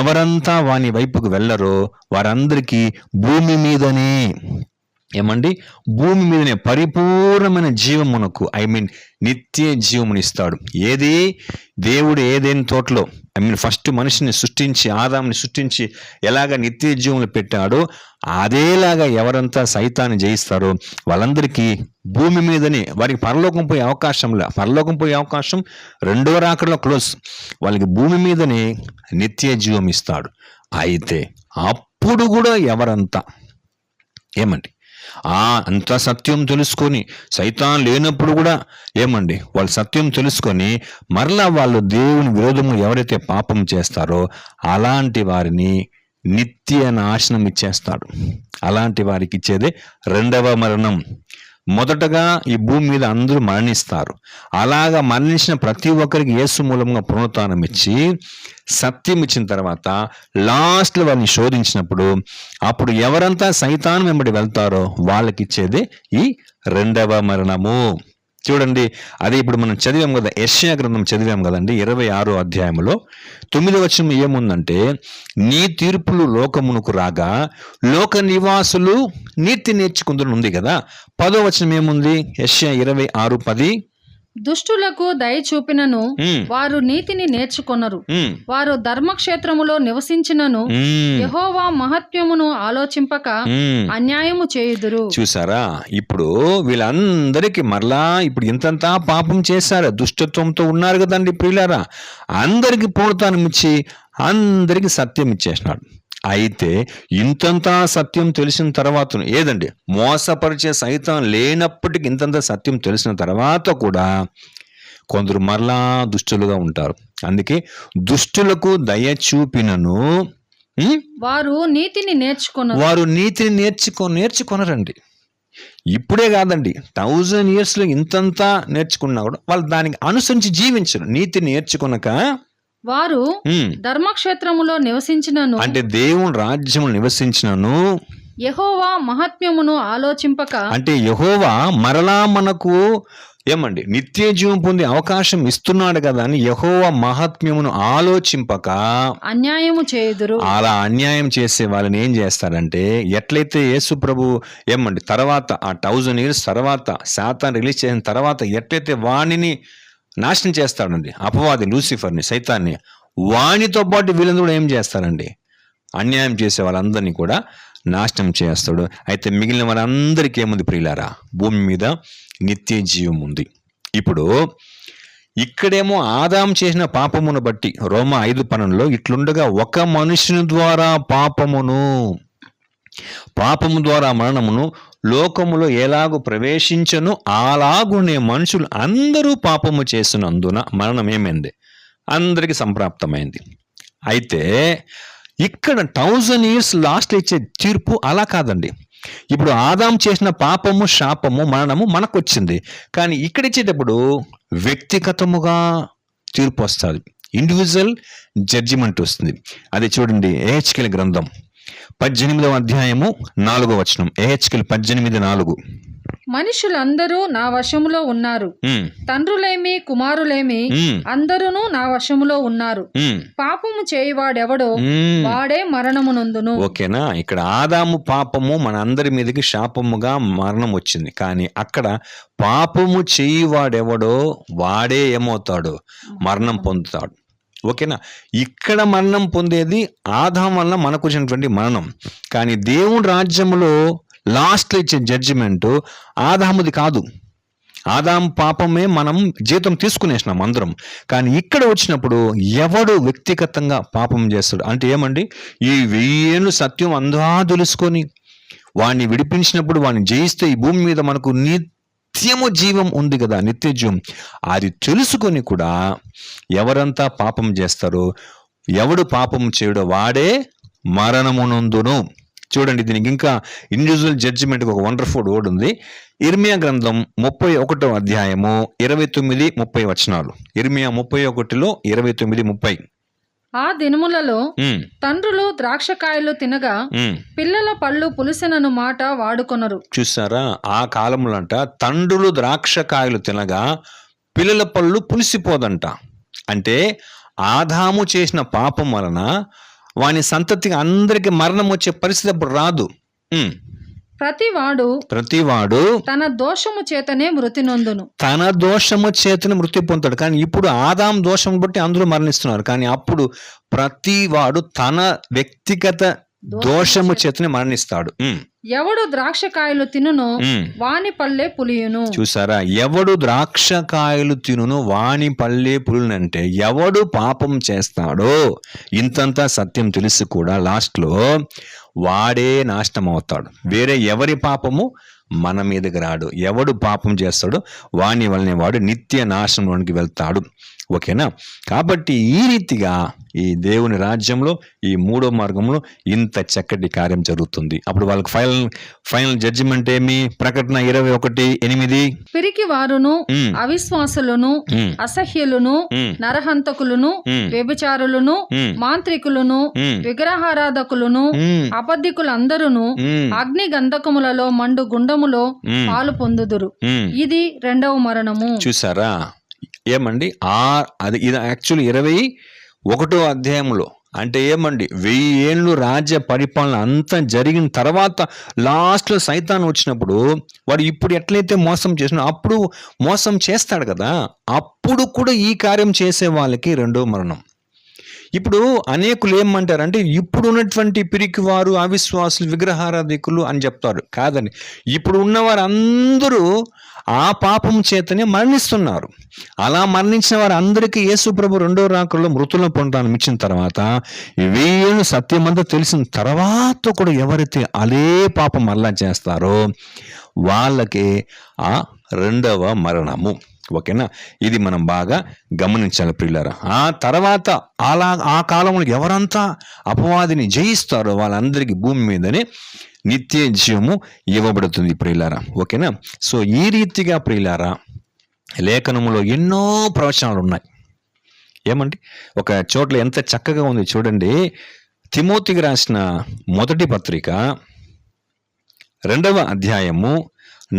Speaker 1: ఎవరంతా వాని వైపుకు వెళ్ళరో వారందరికీ భూమి మీదనే ఏమండి భూమి మీదనే పరిపూర్ణమైన జీవమునకు నిత్య జీవముని ఇస్తాడు. ఏది దేవుడు ఏదైనా తోటలో ఫస్ట్ మనిషిని సృష్టించి ఆదాముని సృష్టించి ఎలాగ నిత్య జీవములు పెట్టాడో అదేలాగా ఎవరంతా సైతాన్ని జయిస్తారో వాళ్ళందరికీ భూమి మీదనే, వారికి పరలోకం పోయే అవకాశంలా, పరలోకం పోయే అవకాశం రెండవ రాకడలో క్లోజ్, వాళ్ళకి భూమి మీదనే నిత్య జీవం ఇస్తాడు. అయితే అప్పుడు కూడా ఎవరంతా అంత సత్యం తెలుసుకొని సైతాన్ లేనప్పుడు కూడా వాళ్ళు సత్యం తెలుసుకొని మరలా వాళ్ళు దేవుని విరోధము ఎవరైతే పాపం చేస్తారో అలాంటి వారిని నిత్య నాశనం ఇచ్చేస్తాడు. అలాంటి వారికి ఇచ్చేదే రెండవ మరణం. మొదటగా ఈ భూమి మీద అందరూ మరణిస్తారు. అలాగా మరణించిన ప్రతి ఒక్కరికి యేసు మూలంగా పునరుత్థానం ఇచ్చి సత్యం ఇచ్చిన తర్వాత లాస్ట్లో వారిని శోధించినప్పుడు అప్పుడు ఎవరంతా సైతాను వెంబడి వెళ్తారో వాళ్ళకి ఇచ్చేదే ఈ రెండవ మరణము. చూడండి, అదే ఇప్పుడు మనం చదివాం కదా, యెషయా గ్రంథం చదివాం కదండి 26వ అధ్యాయంలో 9వ వచనం ఏముందంటే, నీ తీర్పులు లోకమునకు రాగా లోక నివాసులు నీతి నేర్చుకుందని ఉంది కదా. 10వ వచనం ఏముంది? యెషయా 26:10,
Speaker 2: దుష్టులకు దయ చూపినను వారు నీతిని నేర్చుకొనరు, వారు ధర్మక్షేత్రములో నివసించినను యెహోవా మహత్యమును ఆలోచింపక అన్యాయము చేయుదురు.
Speaker 1: చూసారా, ఇప్పుడు వీళ్ళందరికీ మరలా ఇప్పుడు ఇంతంతా పాపం చేశారు, దుష్టత్వంతో ఉన్నారు కదండి ప్రియులారా, అందరికి పునరుత్థానం ఇచ్చి అందరికి సత్యం ఇచ్చేసినాడు. అయితే ఇంతంతా సత్యం తెలిసిన తర్వాత ఏదండి మోసపరిచే సైతం లేనప్పటికీ ఇంతంతా సత్యం తెలిసిన తర్వాత కూడా కొందరు మరలా దుష్టులుగా ఉంటారు. అందుకే దుష్టులకు దయ చూపినను
Speaker 2: వారు నీతిని
Speaker 1: నేర్చుకొనరండి. ఇప్పుడే కాదండి, 1000 yearsలో ఇంతంతా నేర్చుకున్నా కూడా వాళ్ళు దానికి అనుసరించి జీవించరు. నీతిని నేర్చుకొనక
Speaker 2: వారు ధర్మక్షేత్రములో నివసించినను,
Speaker 1: అంటే దేవుని రాజ్యములో నివసించినను
Speaker 2: యెహోవా మహాత్మ్యమును ఆలోచింపక,
Speaker 1: అంటే యెహోవా మరలా మనకు నిత్య జీవం పొందే అవకాశం ఇస్తున్నాడు కదా అని యెహోవా మహాత్మ్యమును ఆలోచింపక
Speaker 2: అన్యాయము చేయుదురు.
Speaker 1: అలా అన్యాయం చేసే వాళ్ళని ఏం చేస్తారంటే, ఎట్లయితే యేసు ప్రభు తర్వాత ఆ 1000 years తర్వాత సాతాను రిలీజ్ చేసిన తర్వాత ఎట్లయితే వాణిని నాశనం చేస్తాడండి, అపవాది లూసిఫర్ని, సైతాన్ని, వానితో పాటు వీళ్ళందరూ కూడా ఏం చేస్తారండి, అన్యాయం చేసే వాళ్ళందరినీ కూడా నాశనం చేస్తాడు. అయితే మిగిలిన వాళ్ళందరికీ ఏముంది ప్రియులారా? భూమి మీద నిత్య జీవం ఉంది. ఇప్పుడు ఇక్కడేమో ఆదాం చేసిన పాపమును బట్టి రోమా 5:12 ఇట్లుండగా ఒక మనుషుని ద్వారా పాపము ద్వారా మరణమును లోకములో ఎలాగూ ప్రవేశించను అలాగునే మనుషులు అందరూ పాపము చేసినందున మరణం ఏమైంది? అందరికి సంప్రాప్తమైంది. అయితే ఇక్కడ 1000 years లాస్ట్ ఇచ్చే తీర్పు అలా కాదండి. ఇప్పుడు ఆదాం చేసిన పాపము, శాపము, మరణము మనకు వచ్చింది. కానీ ఇక్కడ ఇచ్చేటప్పుడు వ్యక్తిగతముగా తీర్పు వస్తుంది, ఇండివిజువల్ జడ్జిమెంట్ వస్తుంది. అది చూడండి, యెహెజ్కేలు గ్రంథం 18వ అధ్యాయము 4వ వచనం. యెహెజ్కేలు 18:4.
Speaker 2: మనుషులందరూ నా వశములో ఉన్నారు, తండ్రులేమి కుమారులేమి అందరూను నా వశములో ఉన్నారు. పాపము చేయువాడెవడో వాడే మరణమునందును.
Speaker 1: ఓకేనా? ఇక్కడ ఆదాము పాపము మన అందరి మీదకి శాపముగా మరణం వచ్చింది. కానీ అక్కడ పాపము చేయువాడెవడో వాడే ఏమవుతాడు? మరణం పొందుతాడు. ఓకేనా? ఇక్కడ మరణం పొందేది ఆదాం వల్ల మనకు వచ్చినటువంటి మరణం. కానీ దేవుని రాజ్యములో లాస్ట్లో ఇచ్చే జడ్జిమెంట్ ఆదాముది కాదు. ఆదాం పాపమే మనం జీతం తీసుకునేసినాం అందరం. కానీ ఇక్కడ వచ్చినప్పుడు ఎవడు వ్యక్తిగతంగా పాపం చేస్తాడు అంటే ఏమండి? ఈ 1000 ఏళ్ళు సత్యం అందా తెలుసుకొని వాడిని విడిపించినప్పుడు వాడిని జయిస్తే ఈ భూమి మీద మనకు నిత్యము జీవం ఉంది కదా, నిత్య జీవం. అది తెలుసుకొని కూడా ఎవరంతా పాపం చేస్తారో, ఎవడు పాపం చేయడో వాడే మరణమునందును. చూడండి, దీనికి ఇంకా ఇండివిజువల్ జడ్జిమెంట్ ఒక వండర్ఫుల్ వర్డ్ ఉంది. ఇర్మియా గ్రంథం 31వ అధ్యాయము 29-30 వచనాలు. ఇర్మియా 31లో 29-30.
Speaker 2: ఆ దినములలో తండ్రులు ద్రాక్షకాయలు తినగా పిల్లల పళ్ళు పులిసెనను మాట వాడుకొనరు.
Speaker 1: చూసారా? ఆ కాలంలో అంట తండ్రులు ద్రాక్షకాయలు తినగా పిల్లల పళ్ళు పులిసిపోదంట. అంటే ఆదాము చేసిన పాపం వలన వాని సంతతికి అందరికి మరణం వచ్చే పరిస్థితి అప్పుడు రాదు. ప్రతివాడు
Speaker 2: తన దోషము చేతనే మృతి నొందును.
Speaker 1: తన దోషము చేతనే మృతి పొందుతాడు. కానీ ఇప్పుడు ఆదాం దోషం బట్టి అందరూ మరణిస్తున్నారు. కానీ అప్పుడు ప్రతివాడు తన వ్యక్తిగత దోషము చేతనే మరణిస్తాడు.
Speaker 2: ఎవడు ద్రాక్షకాయలు తినును వాని పళ్ళే పులియును.
Speaker 1: చూసారా? ఎవడు ద్రాక్షకాయలు తినును వాని పళ్ళే పులునంటే ఎవడు పాపం చేస్తాడో ఇంతంతా సత్యం తెలిసి కూడా లాస్ట్లో వాడే నాశనం అవుతాడు. వేరే ఎవరి పాపము మన మీదకి రాడు. ఎవడు పాపం చేస్తాడో వాని వల్లనే వాడు నిత్య నాశనంలోనికి వెళ్తాడు. ఓకేనా? కాబట్టి ఈ రీతిగా ఈ దేవుని రాజ్యంలో ఈ 3వ మార్గంలో ఇంత చక్కటి కార్యం జరుగుతుంది. అప్పుడు వాళ్ళకి ఫైనల్ జడ్జిమెంట్ ఏమి? ప్రకటన 21:8.
Speaker 2: పిరికి వారును అవిశ్వాసులను అసహ్యులను నరహంతకులను వ్యభిచారులను మాంత్రికులను విగ్రహారాధకులను అబద్ధికులందరూను అగ్ని గంధకములలో మండు గుండములో పాలు పొందుదురు. ఇది 2వ మరణము.
Speaker 1: చూసారా? ఏమండి? ఇది యాక్చువల్లీ 21వ అధ్యాయంలో అంటే ఏమండి 1000 ఏళ్ళు రాజ్య పరిపాలన అంతా జరిగిన తర్వాత లాస్ట్లో సైతాన్ వచ్చినప్పుడు వాడు ఇప్పుడు ఎట్లయితే మోసం చేసినా అప్పుడు మోసం చేస్తాడు కదా, అప్పుడు కూడా ఈ కార్యం చేసే వాళ్ళకి 2వ మరణం. ఇప్పుడు అనేకులు ఏమంటారంటే ఇప్పుడు ఉన్నటువంటి పిరికివారు అవిశ్వాసులు విగ్రహారాధికులు అని చెప్తారు. కాదండి, ఇప్పుడు ఉన్నవారు అందరూ ఆ పాపం చేతనే మరణిస్తున్నారు. అలా మరణించిన వారు అందరికీ యేసు ప్రభు 2వ రాకడలో మృతులను పొందడానికి ఇచ్చిన తర్వాత 1000 ఏళ్ళు సత్యమంతా తెలిసిన తర్వాత కూడా ఎవరైతే అదే పాపం మరలా చేస్తారో వాళ్ళకి ఆ 2వ మరణము. ఓకేనా? ఇది మనం బాగా గమనించాలి ప్రియులారా. ఆ తర్వాత ఆ కాలంలో ఎవరంతా అపవాదిని జయిస్తారో వాళ్ళందరికీ భూమి మీదనే నిత్య జీవము ఇవ్వబడుతుంది ప్రియులారా. ఓకేనా? సో ఈ రీతిగా ప్రియులారా లేఖనములో ఎన్నో ప్రవచనాలు ఉన్నాయి. ఏమండి? ఒక చోట్ల ఎంత చక్కగా ఉంది చూడండి. తిమోతికి రాసిన మొదటి పత్రిక 2వ అధ్యాయము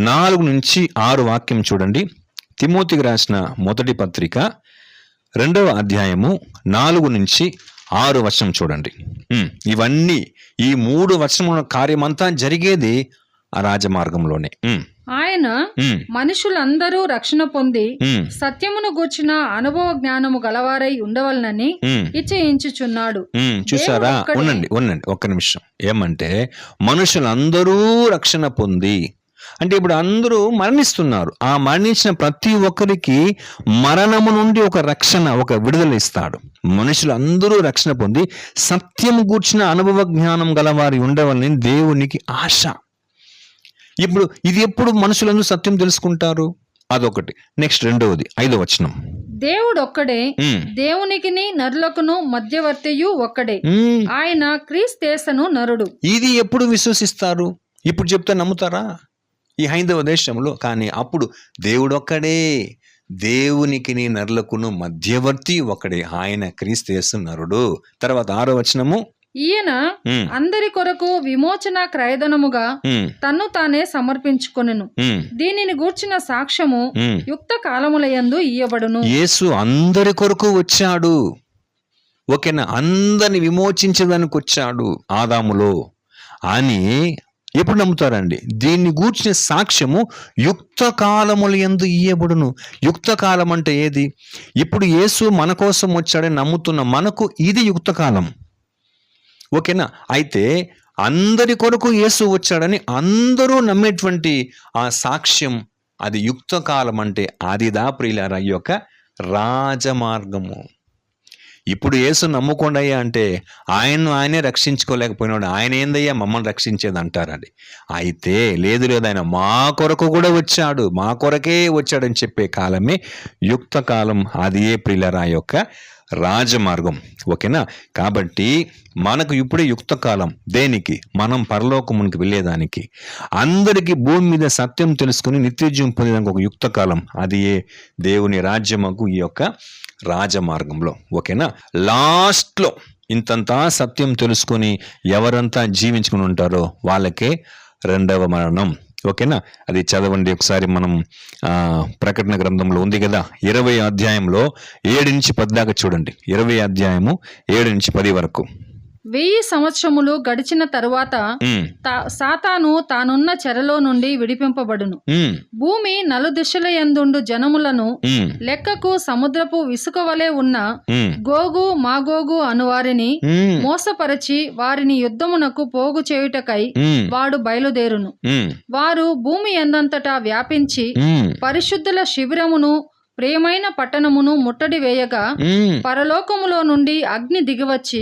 Speaker 1: 4-6 వాక్యం చూడండి. తిమోతికి రాసిన మొదటి పత్రిక 2వ అధ్యాయము 4-6 వచనం చూడండి. ఇవన్నీ ఈ 3 వచనముల కార్యమంతా జరిగేది ఆ రాజమార్గంలోనే.
Speaker 2: ఆయన మనుషులందరూ రక్షణ పొంది సత్యమును గూర్చిన అనుభవ జ్ఞానము గలవారై ఉండవలనని ఇచ్చయించుచున్నాడు.
Speaker 1: చూసారా? ఉండండి ఒక్క నిమిషం. ఏమంటే మనుషులందరూ రక్షణ పొంది అంటే ఇప్పుడు అందరూ మరణిస్తున్నారు. ఆ మరణించిన ప్రతి ఒక్కరికి మరణము నుండి ఒక రక్షణ, ఒక విడుదల ఇస్తాడు. మనుషులు అందరూ రక్షణ పొంది సత్యము గూర్చిన అనుభవ జ్ఞానం గలవారి ఉండవాలని దేవునికి ఆశ. ఇప్పుడు ఇది ఎప్పుడు మనుషులందరూ సత్యం తెలుసుకుంటారు? అదొకటి. నెక్స్ట్ 2వది 5వ వచనం.
Speaker 2: దేవుడొక్కడే, దేవునికిని నరులకును మధ్యవర్తియు ఒక్కడే, ఆయన క్రీస్తేసను నరుడు.
Speaker 1: ఇది ఎప్పుడు విశ్వసిస్తారు? ఇప్పుడు చెప్తే నమ్ముతారా ఈ హైందవ దేశంలో? కానీ అప్పుడు దేవుడొక్కడే, దేవునికి నరులకును మధ్యవర్తి ఒక్కడే, ఆయన క్రీస్తు యేసు నరుడు. తర్వాత 6వ వచనము.
Speaker 2: ఈయన అందరి కొరకు విమోచన క్రయధనముగా తన్ను తానే సమర్పించుకొనెను. దీనిని గూర్చిన సాక్ష్యము యుక్త కాలములయందు ఇయ్యబడును.
Speaker 1: యేసు అందరి కొరకు వచ్చాడు, ఓకేనా, అందరిని విమోచించడానికి వచ్చాడు ఆదాములో అని ఎప్పుడు నమ్ముతారండి? దీన్ని గూర్చిన సాక్ష్యము యుక్త కాలముల యందు ఇయ్యబడును. యుక్త కాలం అంటే ఏది? ఇప్పుడు యేసు మన కోసం వచ్చాడని నమ్ముతున్న మనకు ఇది యుక్త కాలం, ఓకేనా. అయితే అందరి కొరకు యేసు వచ్చాడని అందరూ నమ్మేటువంటి ఆ సాక్ష్యం, అది యుక్త కాలం అంటే అదిదా ప్రియులారా ఈ యొక్క రాజమార్గము. ఇప్పుడు యేసు నమ్ముకోండి అయ్యా అంటే ఆయనే రక్షించుకోలేకపోయినాడు, ఆయన ఏందయ్యా మమ్మల్ని రక్షించేది అంటారండి. అయితే లేదు ఆయన మా కొరకు కూడా వచ్చాడు, మా కొరకే వచ్చాడని చెప్పే కాలమే యుక్త కాలం. అది ఏ ప్రియులారా యొక్క రాజమార్గం, ఓకేనా. కాబట్టి మనకు ఇప్పుడే యుక్త కాలం. దేనికి? మనం పరలోకమునికి వెళ్ళేదానికి, అందరికీ భూమి మీద సత్యం తెలుసుకుని నిత్యజీవం పొందేదానికి ఒక యుక్త కాలం. అది ఏ దేవుని రాజ్యముకు ఈ యొక్క రాజమార్గంలో, ఓకేనా. లాస్ట్లో ఇంతంతా సత్యం తెలుసుకొని ఎవరంతా జీవించుకుని ఉంటారో వాళ్ళకే రెండవ మరణం, ఓకేనా. అది చదవండి ఒకసారి. మనం ప్రకటన గ్రంథంలో ఉంది కదా, 20వ అధ్యాయంలో 7 నుంచి 10 దాకా చూడండి. 20వ అధ్యాయము 7 నుంచి 10 వరకు.
Speaker 2: 1000 సంవత్సరములు గడిచిన తరువాత సాతాను తానున్న చెరలో నుండి విడిపింపబడును. భూమి నలుదిశల యందుండు జనములను లెక్కకు సముద్రపు ఇసుక వలె ఉన్న గోగు మాగోగు అనువారిని మోసపరచి వారిని యుద్ధమునకు పోగు చేయుటకై వాడు బయలుదేరును. వారు భూమి ఎందంతటా వ్యాపించి పరిశుద్ధుల శిబిరమును ప్రియమైన పట్టణమును ముట్టడి వేయగా పరలోకములో నుండి అగ్ని దిగివచ్చి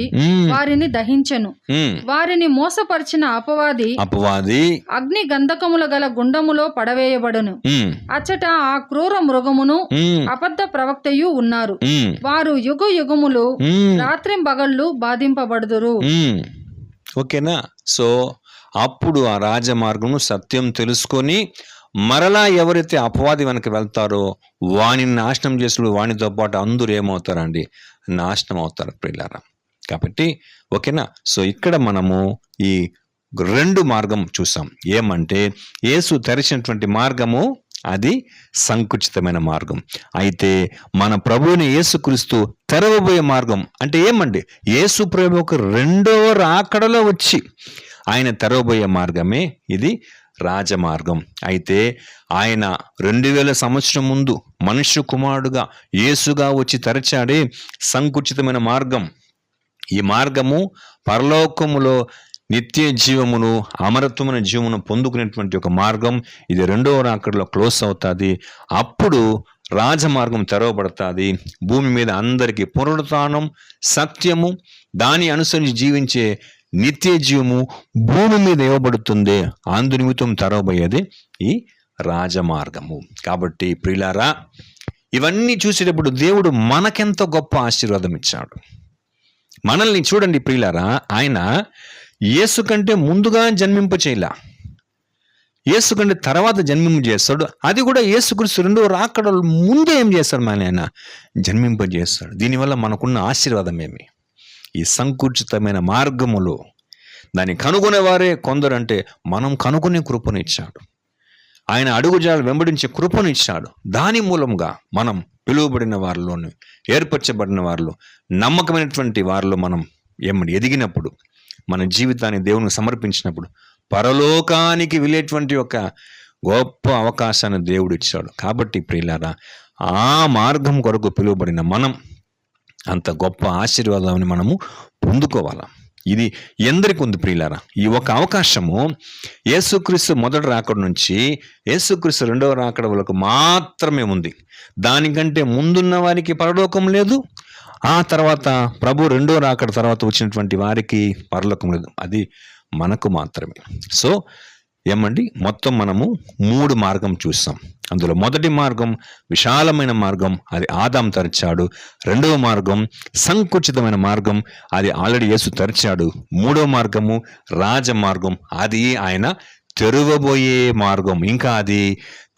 Speaker 2: వారిని దహించెను. వారిని మోసపరిచిన అపవాది అగ్ని గంధకముల గల గుండములో పడవేయబడును. అచ్చట ఆ క్రూర మృగమును అబద్ధ ప్రవక్తయు ఉన్నారు. వారు యుగ యుగములు రాత్రింబగళ్ళు బాధింపబడుదురు.
Speaker 1: ఓకేనా. సో అప్పుడు ఆ రాజమార్గము సత్యం తెలుసుకొని మరలా ఎవరైతే అపవాది వెనక వెళ్తారో వాణిని నాశనం చేసుడు, వాణితో పాటు అందరూ ఏమవుతారండి? నాశనం అవుతారు ప్రియులారా. కాబట్టి ఓకేనా. సో ఇక్కడ మనము ఈ 2 మార్గం చూసాం. ఏమంటే యేసు తెరిచినటువంటి మార్గము అది సంకుచితమైన మార్గం. అయితే మన ప్రభువుని యేసుక్రీస్తు తెరవబోయే మార్గం అంటే ఏమండి? యేసు ప్రభు ఒక 2వ రాకడలో వచ్చి ఆయన తెరవబోయే మార్గమే ఇది రాజమార్గం. అయితే ఆయన 2000 సంవత్సరం ముందు మనుష్య కుమారుడుగా యేసుగా వచ్చి తెరచాడే సంకుచితమైన మార్గం. ఈ మార్గము పరలోకములో నిత్య జీవమును, అమరత్వమైన జీవమును పొందుకునేటువంటి ఒక మార్గం. ఇది 2వ రాకడలో క్లోజ్ అవుతుంది. అప్పుడు రాజమార్గం తెరవబడుతుంది. భూమి మీద అందరికీ పునరుత్థానం, సత్యము, దాని అనుసరించి జీవించే నిత్య జీవము భూమి మీద ఇవ్వబడుతుంది. అందు నిమిత్తం తెరవబోయేది ఈ రాజమార్గము. కాబట్టి ప్రియులారా, ఇవన్నీ చూసేటప్పుడు దేవుడు మనకెంత గొప్ప ఆశీర్వాదం ఇచ్చాడు. మనల్ని చూడండి ప్రియులారా, ఆయన యేసు కంటే ముందుగా జన్మింప చేయలా, యేసు కంటే తర్వాత జన్మింప చేస్తాడు. అది కూడా యేసుక్రీస్తు 2వ రాకడ ముందే ఏం చేస్తాడు? ఆయన జన్మింపజేస్తాడు. దీనివల్ల మనకున్న ఆశీర్వాదం ఏమి? ఈ సంకుచితమైన మార్గములో దాన్ని కనుగొనేవారే కొందరు. అంటే మనం కనుగొనే కృపను ఇచ్చాడు ఆయన, అడుగుజాడలు వెంబడించే కృపను ఇచ్చాడు. దాని మూలంగా మనం పిలువబడిన వారిలోని, ఏర్పరచబడిన వారిలో, నమ్మకమైనటువంటి వారిలో మనం ఎదిగినప్పుడు, మన జీవితాన్ని దేవునికి సమర్పించినప్పుడు పరలోకానికి వెళ్ళేటువంటి ఒక గొప్ప అవకాశాన్ని దేవుడు ఇచ్చాడు. కాబట్టి ప్రియులారా, ఆ మార్గం కొరకు పిలువబడిన మనం అంత గొప్ప ఆశీర్వాదాన్ని మనము పొందుకోవాలా. ఇది ఎందరికి ఉంది ప్రియులారా? ఈ ఒక అవకాశము యేసుక్రీస్తు మొదటి రాకడ నుంచి యేసుక్రీస్తు 2వ రాకడ వరకు మాత్రమే ఉంది. దానికంటే ముందున్న వారికి పరలోకం లేదు, ఆ తర్వాత ప్రభు 2వ రాకడ తర్వాత వచ్చినటువంటి వారికి పరలోకం లేదు. అది మనకు మాత్రమే. సో ఏమండి, మొత్తం మనము 3 మార్గం చూస్తాం. అందులో మొదటి మార్గం విశాలమైన మార్గం, అది ఆదాం తెరిచాడు. 2వ మార్గం సంకుచితమైన మార్గం, అది ఆల్రెడీ యేసు తెరిచాడు. 3వ మార్గము రాజమార్గం, అది ఆయన తెరవబోయే మార్గం. ఇంకా అది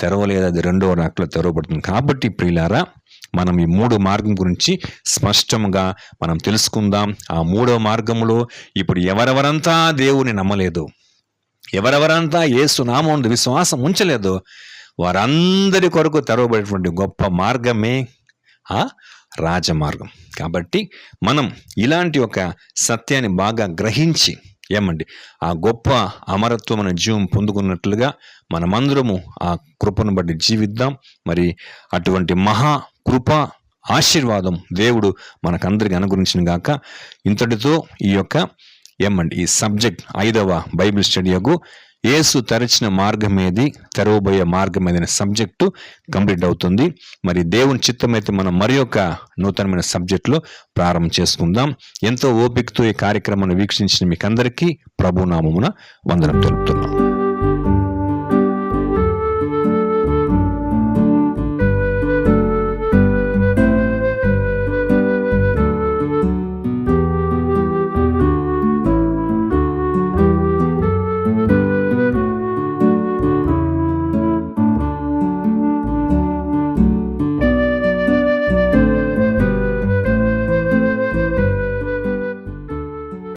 Speaker 1: తెరవలేదు, అది 2వ రాకడలో తెరవబడుతుంది. కాబట్టి ప్రియులారా, మనం ఈ 3 మార్గం గురించి స్పష్టంగా మనం తెలుసుకుందాం. ఆ 3వ మార్గంలో ఇప్పుడు ఎవరెవరంతా దేవుని నమ్మలేదు, ఎవరెవరంతా యేసు నామమునందు విశ్వాసం ఉంచలేదు, వారందరి కొరకు తెరవబడేటువంటి గొప్ప మార్గమే ఆ రాజమార్గం. కాబట్టి మనం ఇలాంటి ఒక సత్యాన్ని బాగా గ్రహించి ఆ గొప్ప అమరత్వమైన జీవం పొందుకున్నట్లుగా మనమందరము ఆ కృపను బట్టి జీవిద్దాం. మరి అటువంటి మహా కృప ఆశీర్వాదం దేవుడు మనకందరికి అనుగ్రహించిన గాక. ఇంతటితో ఈ యొక్క ఈ సబ్జెక్ట్ 5వ బైబిల్ స్టడీకు యేసు తెరచిన మార్గం ఏది, తెరవబోయే మార్గం ఏదైనా సబ్జెక్టు కంప్లీట్ అవుతుంది. మరి దేవుని చిత్తమైతే మనం మరి ఒక నూతనమైన సబ్జెక్టులో ప్రారంభం చేసుకుందాం. ఎంతో ఓపికతో ఈ కార్యక్రమాన్ని వీక్షించిన మీకందరికీ ప్రభునామమున వందనం తెలుపుతున్నాం.